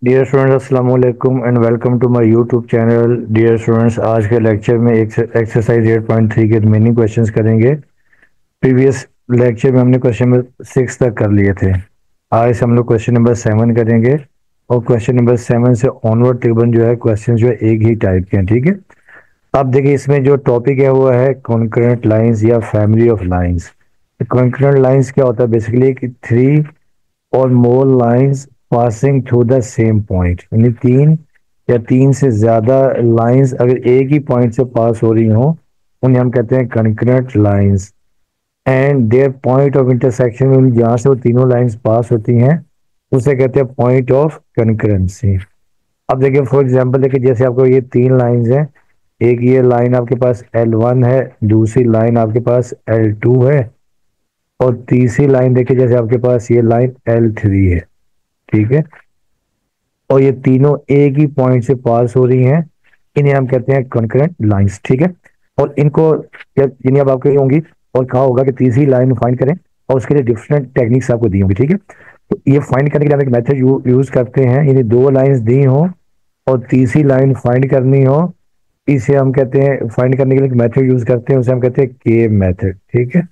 Dear students, अस्सलाम वालेकुम and welcome to my YouTube channel. Dear students, आज के लेक्चर में एक्सरसाइज 8.3 के रिमेनिंग क्वेश्चंस करेंगे। प्रीवियस लेक्चर में हमने क्वेश्चन नंबर 6 तक कर लिए थे। आज हम लोग क्वेश्चन नंबर 7 करेंगे और क्वेश्चन नंबर 7 से ऑनवर्ड तकरीबन जो है क्वेश्चन जो है एक ही टाइप के हैं। ठीक है, अब देखिए इसमें जो टॉपिक है वो है कॉन्करेंट लाइंस या family of lines. Concurrent lines क्या होता है? बेसिकली कि थ्री और more lines passing through the same point, यानी तीन या तीन से ज्यादा लाइंस अगर एक ही पॉइंट से पास हो रही हो उन्हें हम कहते हैं concurrent lines. And their point of intersection, जहाँ से वो तीनों लाइंस पास होती हैं उसे कहते हैं पॉइंट ऑफ कॉन्करेंसी। अब देखिए फॉर एग्जांपल, देखिए जैसे आपको ये तीन लाइंस हैं, एक ये लाइन आपके पास L1 है, दूसरी लाइन आपके पास L2 है और तीसरी लाइन देखिए जैसे आपके पास ये लाइन L3 है। ठीक है, और ये तीनों एक ही पॉइंट से पास हो रही हैं, इन्हें हम कहते हैं कॉन्करेंट लाइंस। ठीक है, और इनको जिन्हें अब आपको होंगी और कहा होगा कि तीसरी लाइन फाइंड करें और उसके लिए डिफरेंट टेक्निक्स आपको दी होंगी। ठीक है, तो ये फाइंड करने के लिए हम एक मेथड यूज करते हैं, यानी दो लाइंस दी हो और तीसरी लाइन फाइंड करनी हो, इसे हम कहते हैं फाइंड करने के लिए एक मेथड यूज करते हैं, उसे हम कहते हैं के मेथड। ठीक है,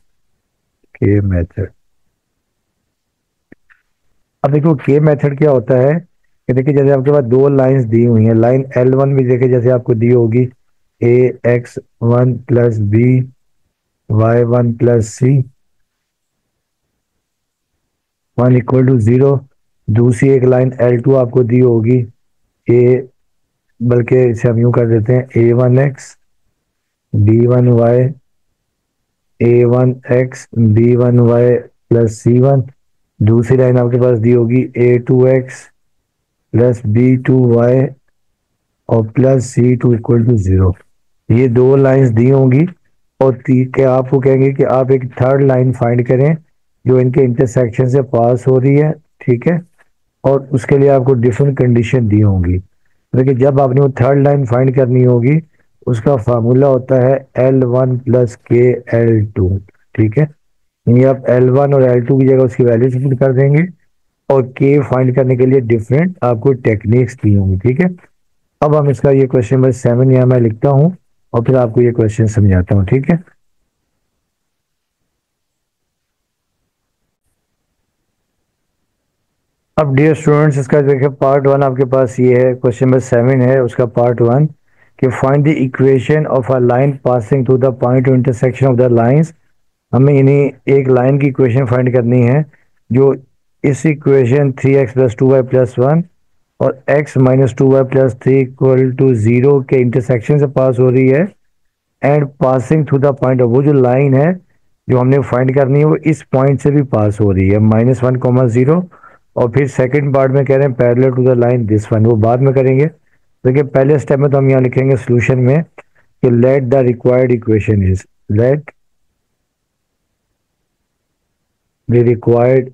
के मेथड। अब देखो के मेथड क्या होता है कि देखिए जैसे आपके पास दो लाइंस दी हुई हैं, लाइन L1 भी देखिए जैसे आपको दी होगी AX1 plus B Y1 plus सी 1 = 0। दूसरी एक लाइन L2 आपको दी होगी ए, बल्कि इसे हम यूं कर देते हैं A1X B1Y A1X B1Y plus C1। दूसरी लाइन आपके पास दी होगी A2X प्लस B2Y और प्लस C2 = 0। ये दो लाइंस दी होंगी और के आपको कहेंगे कि आप एक थर्ड लाइन फाइंड करें जो इनके इंटरसेक्शन से पास हो रही है। ठीक है, और उसके लिए आपको डिफरेंट कंडीशन दी होंगी। देखिए जब आपने वो थर्ड लाइन फाइंड करनी होगी उसका फार्मूला होता है L1 प्लस के L2। ठीक है, यानी आप L1 और L2 की जगह उसकी वैल्यू पुट कर देंगे और के फाइंड करने के लिए डिफरेंट आपको टेक्निक्स दी होंगी। ठीक है, अब हम इसका ये क्वेश्चन नंबर 7 यहाँ मैं लिखता हूँ और फिर आपको ये क्वेश्चन समझाता हूँ। ठीक है, अब डियर स्टूडेंट्स, इसका देखिए पार्ट 1 आपके पास ये है, क्वेश्चन नंबर 7 है उसका पार्ट 1 कि find the equation of a line passing through the point of intersection of the lines. हमें यानी एक लाइन की इक्वेशन फाइंड करनी है जो इस इक्वेशन 3x + 2y + 1 और x - 2y + 3 = 0 के इंटरसेक्शन से पास हो रही है and passing through the point of, वो जो लाइन है जो हमने फाइंड करनी है वो इस पॉइंट से भी पास हो रही है -1, 0। और फिर सेकंड पार्ट में कह रहे हैं parallel to the line this one, वो बाद में करेंगे। देखिए पहले स्टेप में तो हम यहाँ लिखेंगे सोल्यूशन में कि late the required equation is, late the required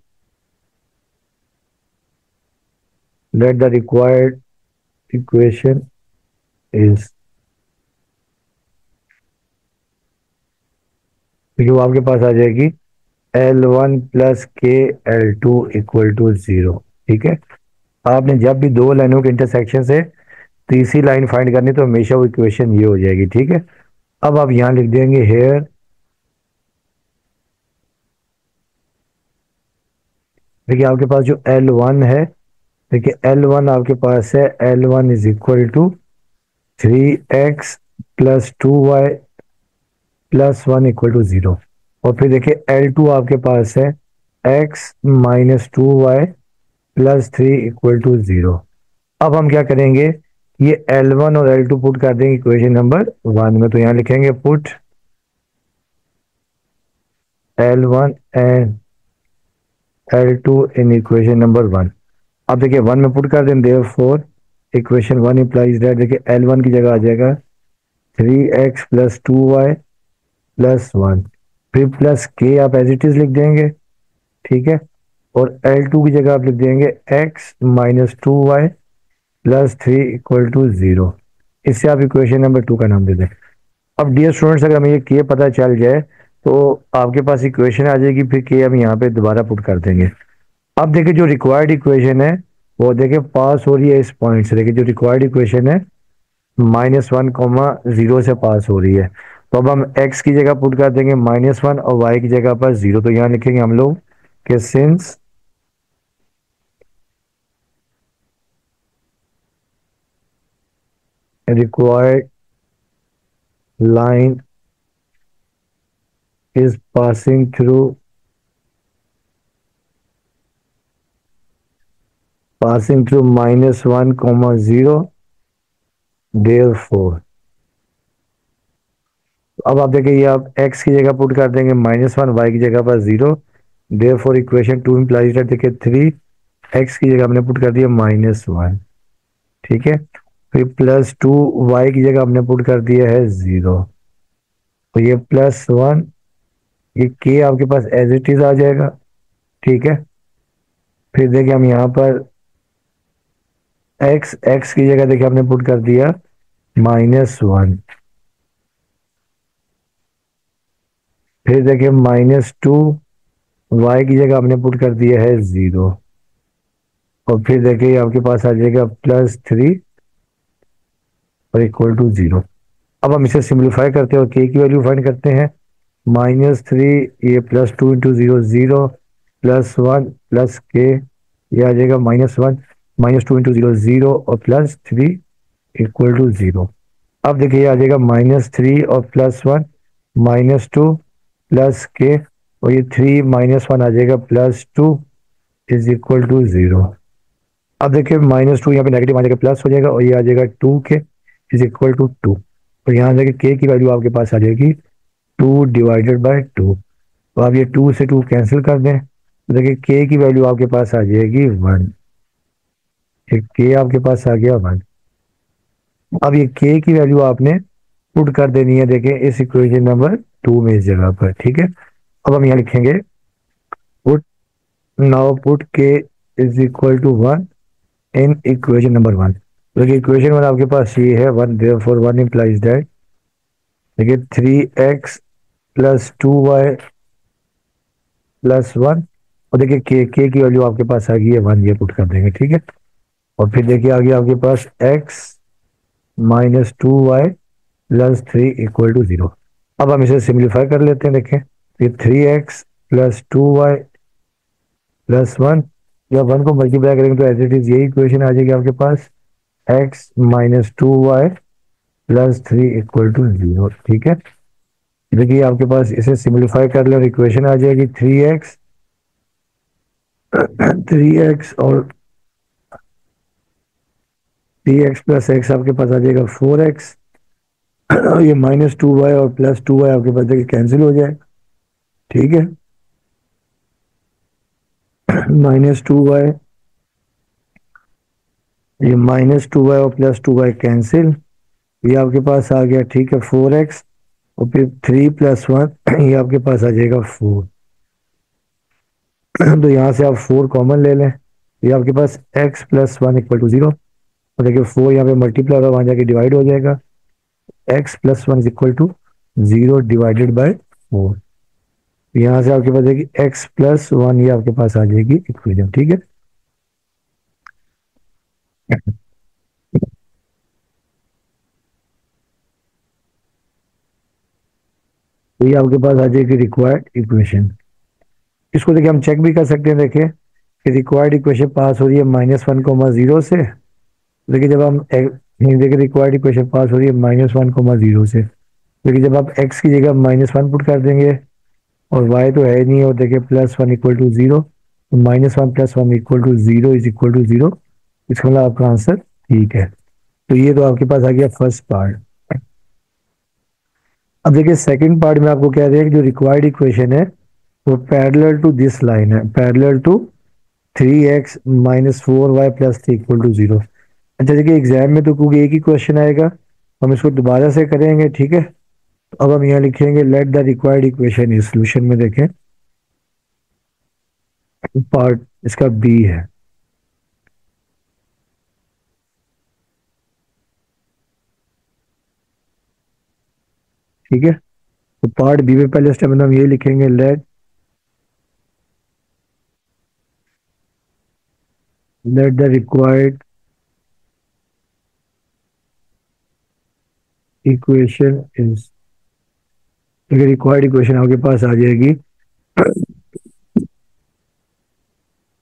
let the required equation is, जो आपके पास आ जाएगी L1 प्लस के L2 = 0। ठीक है, आपने जब भी दो लाइनों के इंटरसेक्शन से तीसरी लाइन फाइंड करनी तो हमेशा वो इक्वेशन ये हो जाएगी। ठीक है, अब आप यहां लिख देंगे हेयर, देखिए आपके पास जो L1 है, देखिए L1 आपके पास है L1 = 3x + 2y + 1 = 0। और फिर देखिए L2 आपके पास है x - 2y + 3 = 0। अब हम क्या करेंगे, ये L1 और L2 पुट कर देंगे इक्वेशन नंबर 1 में, तो यहां लिखेंगे put L1 and L2 in equation number 1। अब देखिए 1 में पुट कर दें, देयरफॉर इक्वेशन 1 इंप्लाइज दैट, देखिए L1 की जगह आ जाएगा 3x + 2y + 1, फिर प्लस के आप एज इट इज लिख देंगे। ठीक है, और L2 की जगह आप लिख देंगे x - 2y + 3 = 0। इससे आप इक्वेशन नंबर 2 का नाम दे दें। अब डियर स्टूडेंट्स, अगर हमें ये के पता चल जाए तो आपके पास इक्वेशन आ जाएगी, फिर के हम यहाँ पे दोबारा पुट कर देंगे। अब देखिए जो रिक्वायर्ड इक्वेशन है वो देखिए पास हो रही है इस पॉइंट से, देखिए जो रिक्वायर्ड इक्वेशन है -1, 0 से पास हो रही है। तो अब हम x की जगह पुट कर देंगे -1 और y की जगह पर 0। तो यहाँ लिखेंगे हम लोग कि since required line is passing through -1, 0 अब आप देखिए ये आप x की जगह पुट कर देंगे -1, y की जगह पर 0। देयरफॉर इक्वेशन 2 इम्प्लाइज दैट, देखिए 3 x की जगह हमने पुट कर दिया -1, ठीक है। फिर +2 y की जगह हमने पुट कर दिया है 0। तो ये +1, ये k आपके पास एज इट इज आ जाएगा, ठीक है। फिर देखिए हम यहाँ पर x की जगह देखिए हमने पुट कर दिया -1। फिर देखिए -2 y की जगह हमने पुट कर दिया है 0। और फिर देखिए आपके पास आ जाएगा +3 और इक्वल टू 0। अब हम इसे सिंप्लीफाई करते हैं और k की वैल्यू फाइंड करते हैं। -3, ये +2 इंटू 0, 0, +1 प्लस के, ये आ जाएगा -1, -2 इंटू 0, 0 और +3 इक्वल टू 0। अब देखिए ये आ जाएगा -3 और +1, -2 प्लस के, और ये 3 -1 आ जाएगा +2 इज इक्वल टू 0। अब देखिए -2 यहाँ पे नेगेटिव आ जाएगा, प्लस हो जाएगा, और ये आ जाएगा 2 के इज इक्वल टू 2। और यहाँ देखिए के की वैल्यू आपके पास आ जाएगी 2/2। तो आप ये 2 से 2 कैंसिल कर दें, तो देखिए के की वैल्यू आपके पास आ जाएगी 1। एक के आपके पास आ गया 1। अब ये के की वैल्यू आपने पुट कर देनी है, देखिए इस इक्वेशन नंबर 2 में इस जगह पर, ठीक है। अब हम यहाँ लिखेंगे put, now put k is equal to 1 in equation number 1। देखिए इक्वेशन 1 आपके पास ये है 1, देयरफॉर 1 इम्प्लाइज दैट, देखिए 3x प्लस 2y प्लस 1। और देखिए के की वैल्यू आपके पास आ गई है 1, ये पुट कर देंगे, ठीक है। और फिर देखिए आगे आपके पास x -2y plus 3 equal to 0। अब हम इसे सिंप्लीफाई कर लेते हैं, देखें ये 3x प्लस 2y प्लस 1, जब 1 को मल्टीप्लाई करेंगे तो एज इट इज यही इक्वेशन आ जाएगी आपके पास, x -2y plus 3 equal to 0, ठीक है। देखिए आपके पास इसे सिंप्लीफाई कर ले और इक्वेशन आ जाएगी 3x 3x और 3x प्लस x आपके पास आ जाएगा 4x। ये -2y और +2y आपके पास देखिए कैंसिल हो जाए, ठीक है। -2y, ये -2y और +2y कैंसिल, ये आपके पास आ गया, ठीक है, 4x। और फिर 3 + 1 ये आपके पास आ जाएगा 4। तो यहाँ से आप 4 कॉमन ले लें, ये आपके पास x + 1 इक्वल टू 0। और देखिए 4 यहाँ पे मल्टीप्लाई और वहाँ जाके डिवाइड हो जाएगा, x + 1 is equal to 0 divided by 4। यहाँ से आपके पास देखिए x + 1 ये आपके पास आ जाएगी इक्वेशन, ठीक है। तो ये आपके पास आ जाएगी रिक्वायर्ड इक्वेशन। इसको देखिए हम चेक भी कर सकते हैं, देखिए कि रिक्वायर्ड इक्वेशन पास हो रही है -1, 0 से। देखिए जब हम देखिए रिक्वायर्ड इक्वेशन पास हो रही है -1, 0 से, देखिए जब आप x की जगह -1 पुट कर देंगे और y तो है नहीं, और देखिए +1 इक्वल टू 0, तो -1 + 1 equal to 0 is equal to 0। इसका मतलब आपका आंसर ठीक है। तो ये तो आपके पास आ गया फर्स्ट पार्ट। अब देखिए सेकंड पार्ट में आपको कह रहे हैं कि जो रिक्वायर्ड इक्वेशन है वो पैरेलल टू दिस लाइन है, parallel to 3x -4y + 3 equal to 0। अच्छा देखिए एग्जाम में तो क्योंकि एक ही क्वेश्चन आएगा, हम इसको दोबारा से करेंगे, ठीक है। तो अब हम यहाँ लिखेंगे late the required equation is, solution में देखें पार्ट इसका बी है, ठीक है। तो पार्ट बी में पहले स्टेप में हम ये लिखेंगे let Let the required equation is, अगर रिक्वायर्ड इक्वेशन आपके पास आ जाएगी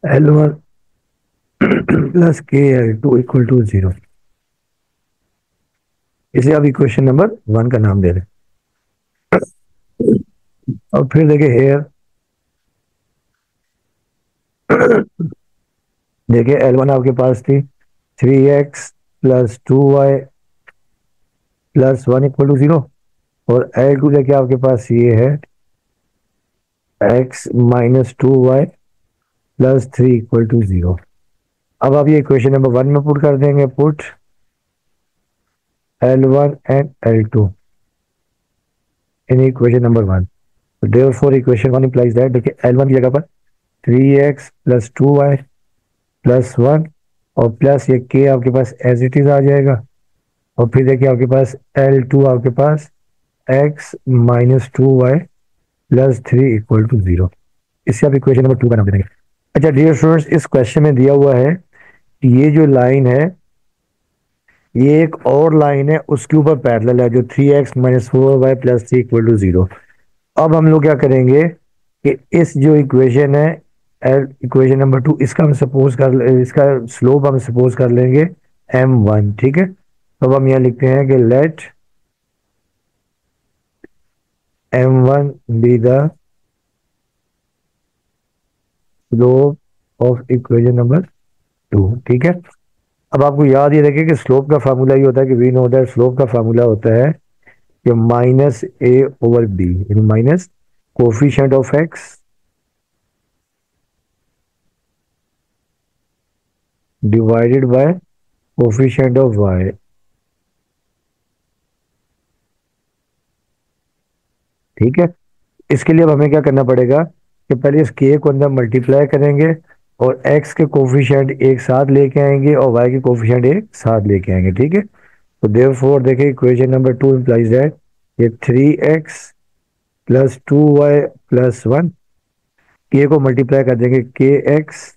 L1 प्लस के L2 इक्वल टू 0, इसे आप इक्वेशन नंबर 1 का नाम दे रहे हैं। और फिर देखिए हेयर, देखिए L1 आपके पास थी 3x plus 2y plus 1 equal to 0, और L2 देखिए आपके पास ये है x minus 2y plus 3 equal to 0। अब आप ये इक्वेशन नंबर 1 में पुट कर देंगे, put L1 and L2 in equation number 1। तो देयरफॉर इक्वेशन 1 इंप्लाइज दैट, देखिए L1 की जगह पर 3x प्लस 2y प्लस 1 और प्लस ये k आपके पास एज इट इज आ जाएगा, और फिर देखिए आपके पास L2 आपके पास x minus 2y plus 3 equal to 0। इससे आप इक्वेशन नंबर 2 का नाम दे देंगे। अच्छा डियर स्टूडेंट्स, इस क्वेश्चन में दिया हुआ है कि ये जो लाइन है ये एक और लाइन है उसके ऊपर पैरेलल है जो 3x minus 4y plus 3 equal to 0। अब हम लोग क्या करेंगे कि इस जो इक्वेशन है इक्वेशन नंबर 2, इसका हम सपोज कर, इसका स्लोप हम सपोज कर लेंगे m1, ठीक है। तो अब हम यहाँ लिखते हैं कि let m1 be the slope of equation number 2, ठीक है। अब आपको याद ये रखिए कि स्लोप का फार्मूला ये होता है कि वी नो दैट स्लोप का फार्मूला होता है कि माइनस ए ओवर बी, यानी minus coefficient of x divided by coefficient of y, ठीक है। इसके लिए अब हमें क्या करना पड़ेगा कि पहले इस के को अंदर मल्टीप्लाई करेंगे और एक्स के कोफिशिएंट एक साथ लेके आएंगे और वाई के कोफिशिएंट एक साथ लेके आएंगे, ठीक है। तो देयरफॉर देखिए इक्वेशन नंबर 2 इंप्लाइज दैट ये 3x प्लस 2y प्लस 1, के को मल्टीप्लाई कर देंगे के एक्स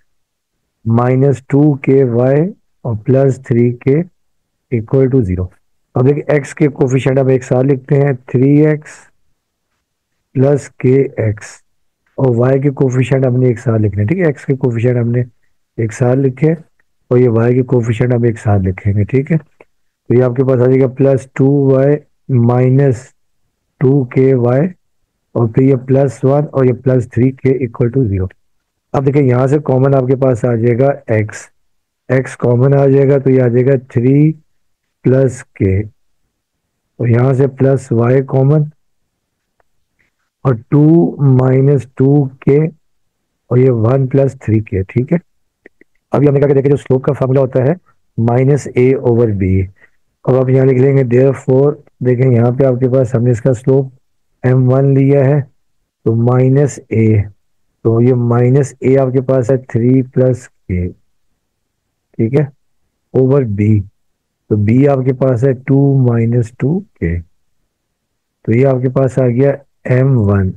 माइनस 2 k y और प्लस 3 k इक्वल टू 0। अब देखिए एक्स के कोफिशिएंट हम एक साथ लिखते हैं 3x प्लस के एक्स, और वाई के कोफिशिएंट हमने एक साथ लिखने, ठीक है। एक्स के कोफिशिएंट हमने एक साथ लिखे और ये वाई के कोफिशिएंट हम एक साथ लिखेंगे, ठीक है। तो ये आपके पास आ जाएगा plus 2y minus 2 k y और फिर ये प्लस 1 और ये प्लस 3 k इक्वल टू 0। अब देखिए यहाँ से कॉमन आपके पास आ जाएगा x, x कॉमन आ जाएगा तो ये आ जाएगा 3 प्लस k, और यहाँ से प्लस y कॉमन और 2 माइनस 2 k और ये 1 प्लस 3 k, ठीक है। अभी हमने क्या देखिए जो स्लोप का फार्मूला होता है माइनस ए ओवर बी। अब आप यहाँ लिख लेंगे देयरफॉर, देखें यहाँ पे आपके पास हमने इसका स्लोप m1 लिया है तो माइनस ए, तो ये माइनस ए आपके पास है 3 प्लस के, ठीक है, ओवर बी, तो बी आपके पास है 2 माइनस 2 के, तो ये आपके पास आ गया m1।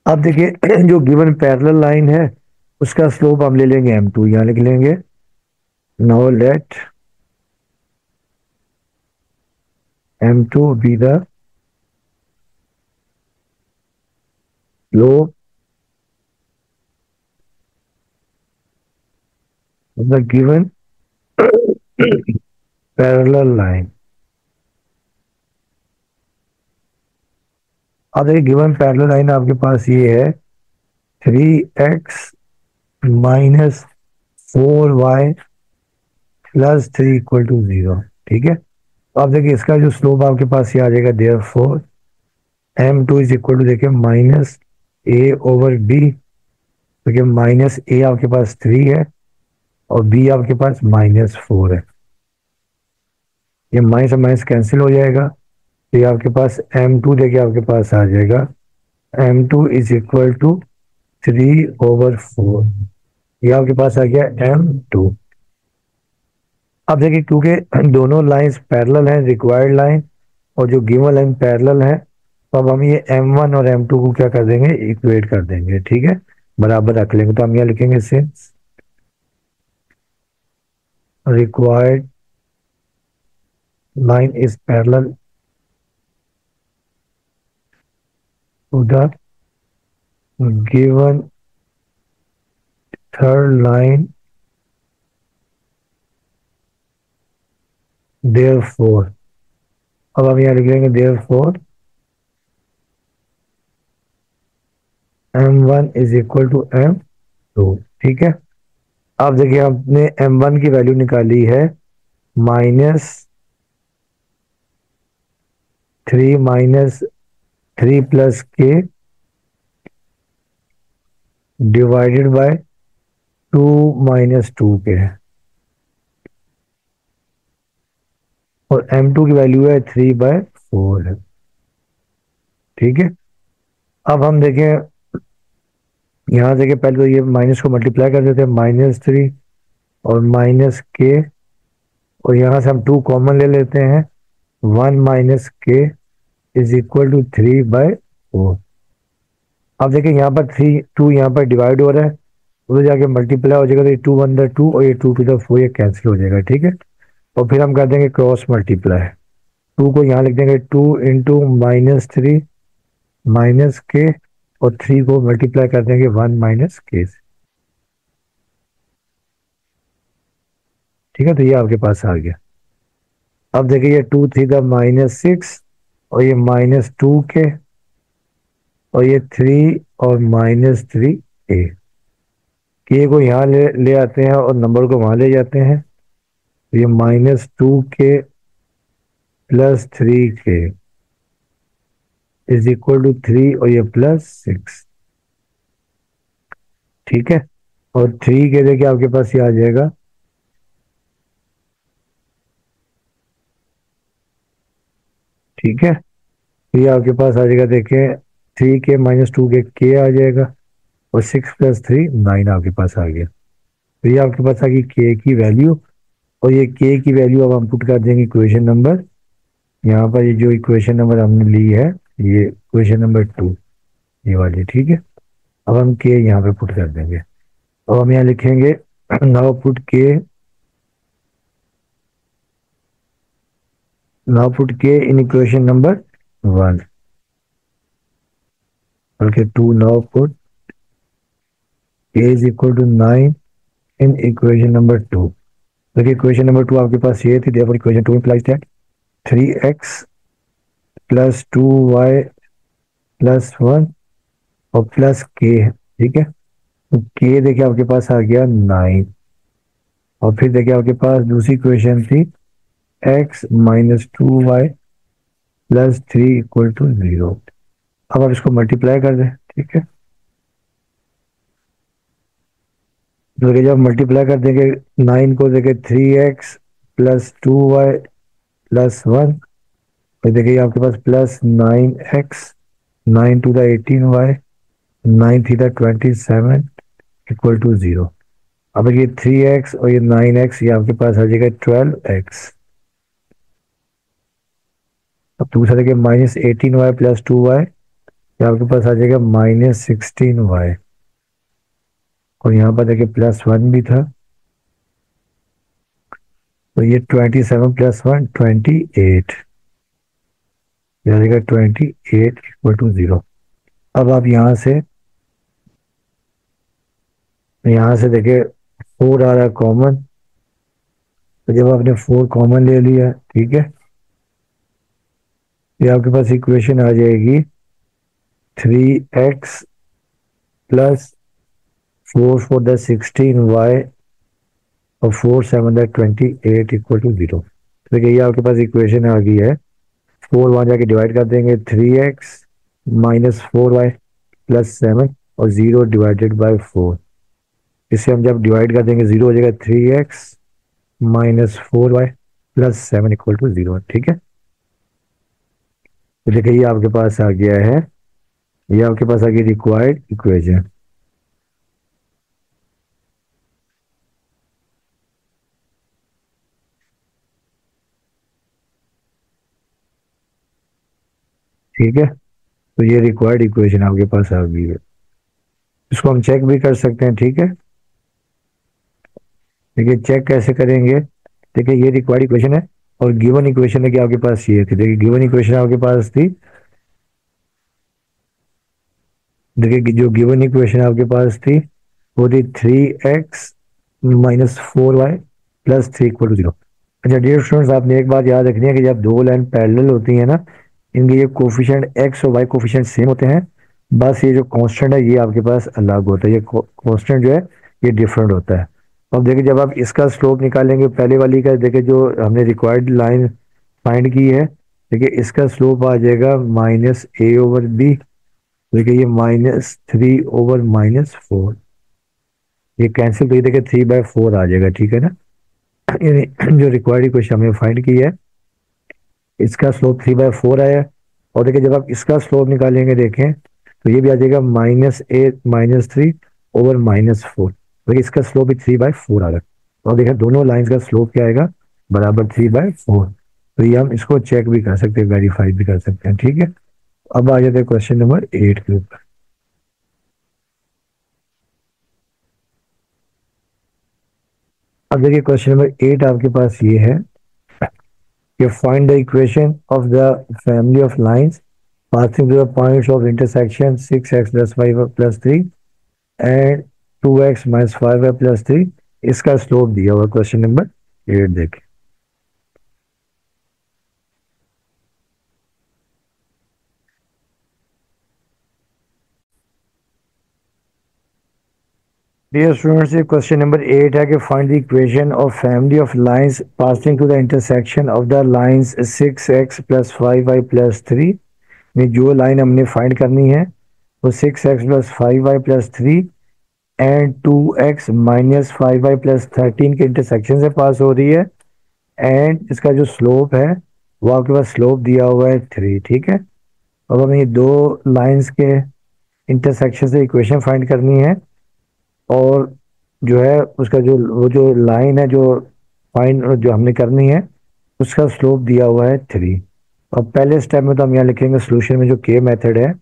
अब देखिए जो गिवन पैरेलल लाइन है उसका स्लोप हम ले लेंगे m2, यहाँ लिख लेंगे now let m2 be the slope of the given parallel line. अब देखिए गिवन पैरेलल लाइन आपके पास ये है 3x minus 4y plus 3 equal to 0, ठीक है। तो आप देखिए इसका जो स्लोप आपके पास ये आ जाएगा therefore m2 is equal to देखिए माइनस ए ओवर बी, देखिए माइनस ए आपके पास 3 है और बी आपके पास माइनस 4 है, ये माइनस माइनस कैंसिल हो जाएगा, तो ये आपके पास m2 देखिए आपके पास आ जाएगा m2 इज इक्वल टू 3/4, ये आपके पास आ गया m2। अब देखिए क्योंकि दोनों लाइंस पैरेलल हैं रिक्वायर्ड लाइन और जो गिवन लाइन पैरेलल है, तो अब हम ये m1 और m2 को क्या कर देंगे इक्वेट कर देंगे, ठीक है। बराबर रख लेंगे, तो हम यहाँ लिखेंगे since required line is parallel to the given third line, therefore, अब हम यहाँ लिख लेंगे therefore m1 is equal to m2। ठीक है, अब देखिए हमने m1 की वैल्यू निकाली है -3 प्लस के डिवाइडेड बाय 2 - 2 के, और m2 की वैल्यू है 3/4 है। ठीक है, अब हम देखें, यहाँ देखिए पहले तो ये माइनस को मल्टीप्लाई कर देते हैं, -3 और -k, और यहाँ से हम 2 कॉमन ले लेते हैं, 1 - k इज इक्वल टू 3/4। अब देखिए यहाँ पर 2 यहाँ पर डिवाइड हो रहा है, उधर जाके मल्टीप्लाई हो जाएगा, तो ये 2 1 2 और ये 2 2 4 ये कैंसिल हो जाएगा। ठीक है, और फिर हम कर देंगे क्रॉस मल्टीप्लाई, 2 को यहाँ लिख देंगे 2 इंटू -3 के, और 3 को मल्टीप्लाई कर देंगे 1 - k से। ठीक है, तो ये आपके पास आ गया। अब देखिए ये 2 3 का -6, और ये -2 के, और ये 3 और -3 के को यहाँ ले आते हैं और नंबर को वहां ले जाते हैं, तो ये -2 के प्लस 3 के इज इक्वल टू 3, और ये +6। ठीक है, और 3 के देखिए आपके पास ये आ जाएगा, ठीक है, ये आपके पास आ जाएगा, देखें 3 के -2 के आ जाएगा, और 6 + 3 9 आपके पास आ गया। तो ये आपके पास आ गई के की वैल्यू, और ये के की वैल्यू अब हम पुट कर देंगे इक्वेशन नंबर, यहाँ पर ये जो इक्वेशन नंबर हमने ली है, ये इक्वेशन नंबर 2 ये वाली। ठीक है, अब हम के यहाँ पे पुट कर देंगे, अब हम यहाँ लिखेंगे नाउ पुट के इन इक्वेशन नंबर 1, बल्कि 2 now put k is equal to 9 in equation number 2। देखिए इक्वेशन नंबर 2 आपके पास ये थी, therefore equation 2 implies that 3x + 2y + 1 और प्लस के है। ठीक है, तो के देखिए आपके पास आ गया 9, और फिर देखिए आपके पास दूसरी इक्वेशन थी x - 2y + 3 = 0। अब आप इसको मल्टीप्लाई कर दें। ठीक है, तो देखिए जब मल्टीप्लाई कर देंगे 9 को, देखिए 3x + 2y + 1, फिर देखिए आपके पास +9x, 9 to the 18y, 9 3 the 27 = 0। अब ये 3x और ये 9x, ये आपके पास आ जाएगा 12x। अब दूसरा देखिए -18y + 2y, ये आपके पास आ जाएगा -16y, और यहाँ पर देखिए +1 भी था, तो ये 27 + 1 28, ये आ जाएगा 28 = 0। अब आप यहाँ से देखिए 4 आ रहा है कॉमन, तो जब आपने 4 कॉमन ले लिया, ठीक है, ये आपके पास इक्वेशन आ जाएगी 3x + 4 4 द 16y और 4 7 द 28 = 0। देखिए ये आपके पास इक्वेशन आ गई है, 4 वहां जाके डिवाइड कर देंगे, 3x - 4y + 7 और 0 डिवाइडेड बाय 4, इसे हम जब डिवाइड कर देंगे 0 हो जाएगा, 3x - 4y + 7 = 0। ठीक है, तो देखिए ये आपके पास आ गया है, ये आपके पास आ गई रिक्वायर्ड इक्वेशन। ठीक है, तो ये रिक्वायर्ड इक्वेशन आपके पास आ गई है। इसको हम चेक भी कर सकते हैं, ठीक है। देखिए चेक कैसे करेंगे, देखिए ये रिक्वायर्ड इक्वेशन है और गिवन इक्वेशन है कि आपके पास ये थी। देखिए गिवन इक्वेशन आपके पास थी, देखिए कि जो गिवन इक्वेशन आपके पास थी वो थी 3x minus 4y plus 3 equal to 0। अच्छा डियर स्टूडेंट्स, आपने एक बात याद रखनी है कि जब दो लाइन पैरेलल होती है ना, इनके ये कोफिशिएंट x और y कोफिशिएंट सेम होते हैं, बस ये जो कांस्टेंट है ये आपके पास अलग होता है, ये कांस्टेंट जो है ये डिफरेंट होता है। अब देखिए जब आप इसका स्लोप निकालेंगे पहले वाली का, देखिए जो हमने रिक्वायर्ड लाइन फाइंड की है, देखिए इसका स्लोप आ जाएगा -a/b। देखिए ये -3/-4, ये कैंसिल तो ये देखिए 3/4 आ जाएगा, ठीक है ना। यानी जो रिक्वायर्ड इक्वेशन हमने फाइंड की है इसका स्लोप 3/4 आया। और देखिए जब आप इसका स्लोप निकालेंगे देखें तो ये भी आ जाएगा -3/4। देखिए इसका स्लोप भी 3/4 आ रहा है। और देखिए दोनों लाइंस का स्लोप क्या आएगा, बराबर 3/4। तो ये हम इसको चेक भी कर सकते हैं, वेरीफाई भी कर सकते हैं, ठीक है। अब आ जाते हैं क्वेश्चन नंबर 8 के ऊपर। अब देखिए क्वेश्चन नंबर 8 आपके पास ये है कि find the equation of the family of lines passing through the points of intersection 6x plus 5y plus 3 and 2x minus 5y plus 3। इसका स्लोप दिया हुआ क्वेश्चन नंबर 8 देखें। डियर स्टूडेंट्स, ये क्वेश्चन नंबर 8 है कि find the equation of family of lines passing to the intersection of the lines 6x plus 5y plus 3 में जो line हमने फाइंड करनी है वो 6x plus 5y plus 3 and 2x minus 5y plus 13 के intersection से पास हो रही है। एंड इसका जो स्लोप है वो आपके पास स्लोप दिया हुआ है 3, ठीक है। अब हमें ये दो लाइंस के इंटरसेक्शन से इक्वेशन फाइंड करनी है और जो है उसका जो वो जो लाइन है जो फाइंड जो हमने करनी है उसका स्लोप दिया हुआ है 3। अब पहले स्टेप में तो हम यहाँ लिखेंगे सोल्यूशन में जो के मेथड है।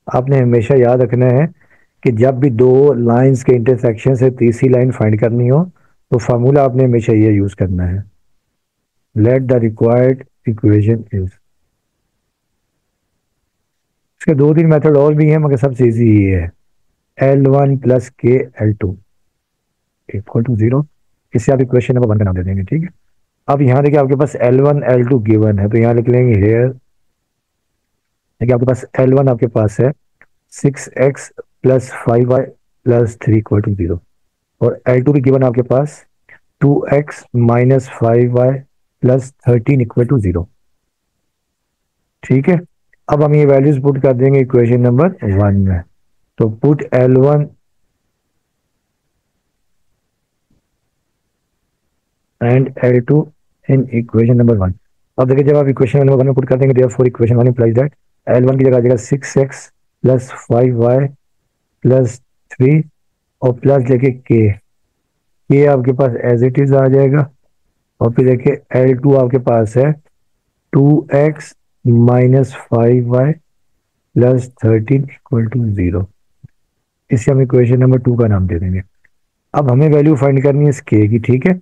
आपने हमेशा याद रखना है कि जब भी दो लाइंस के इंटरसेक्शन से तीसरी लाइन फाइंड करनी हो तो फार्मूला आपने हमेशा ये यूज करना है, late the required equation is. इसके दो तीन मेथड और भी हैं मगर सबसे इजी ये है, L1 प्लस के L2 इक्वल टू 0। इससे आप इक्वेशन नंबर 1 का नाम दे देंगे, ठीक है। अब यहाँ देखिए आपके पास L1 L2 गिवन है तो यहाँ लिख लेंगे हेयर। देखिए आपके पास L1 आपके पास है 6x plus 5y plus 3 equal to 0 और L2 भी गिवन आपके पास 2x minus 5y plus 13 equal to 0, ठीक है। अब हम ये वैल्यूज पुट कर देंगे इक्वेशन नंबर 1 में। तो put L1 and L2 in equation number 1। अब देखिए जब आप इक्वेशन नंबर 1 में पुट कर देंगे therefore equation 1 implies that L1 की जगह आ जाएगा 6x प्लस 5y प्लस 3 और प्लस लेके के आपके पास एज इट इज आ जाएगा। और फिर देखिए L2 आपके पास है 2x minus 5y plus 13 equal to 0। इसे हम इक्वेशन नंबर 2 का नाम दे देंगे। अब हमें वैल्यू फाइंड करनी है इस के की, ठीक है।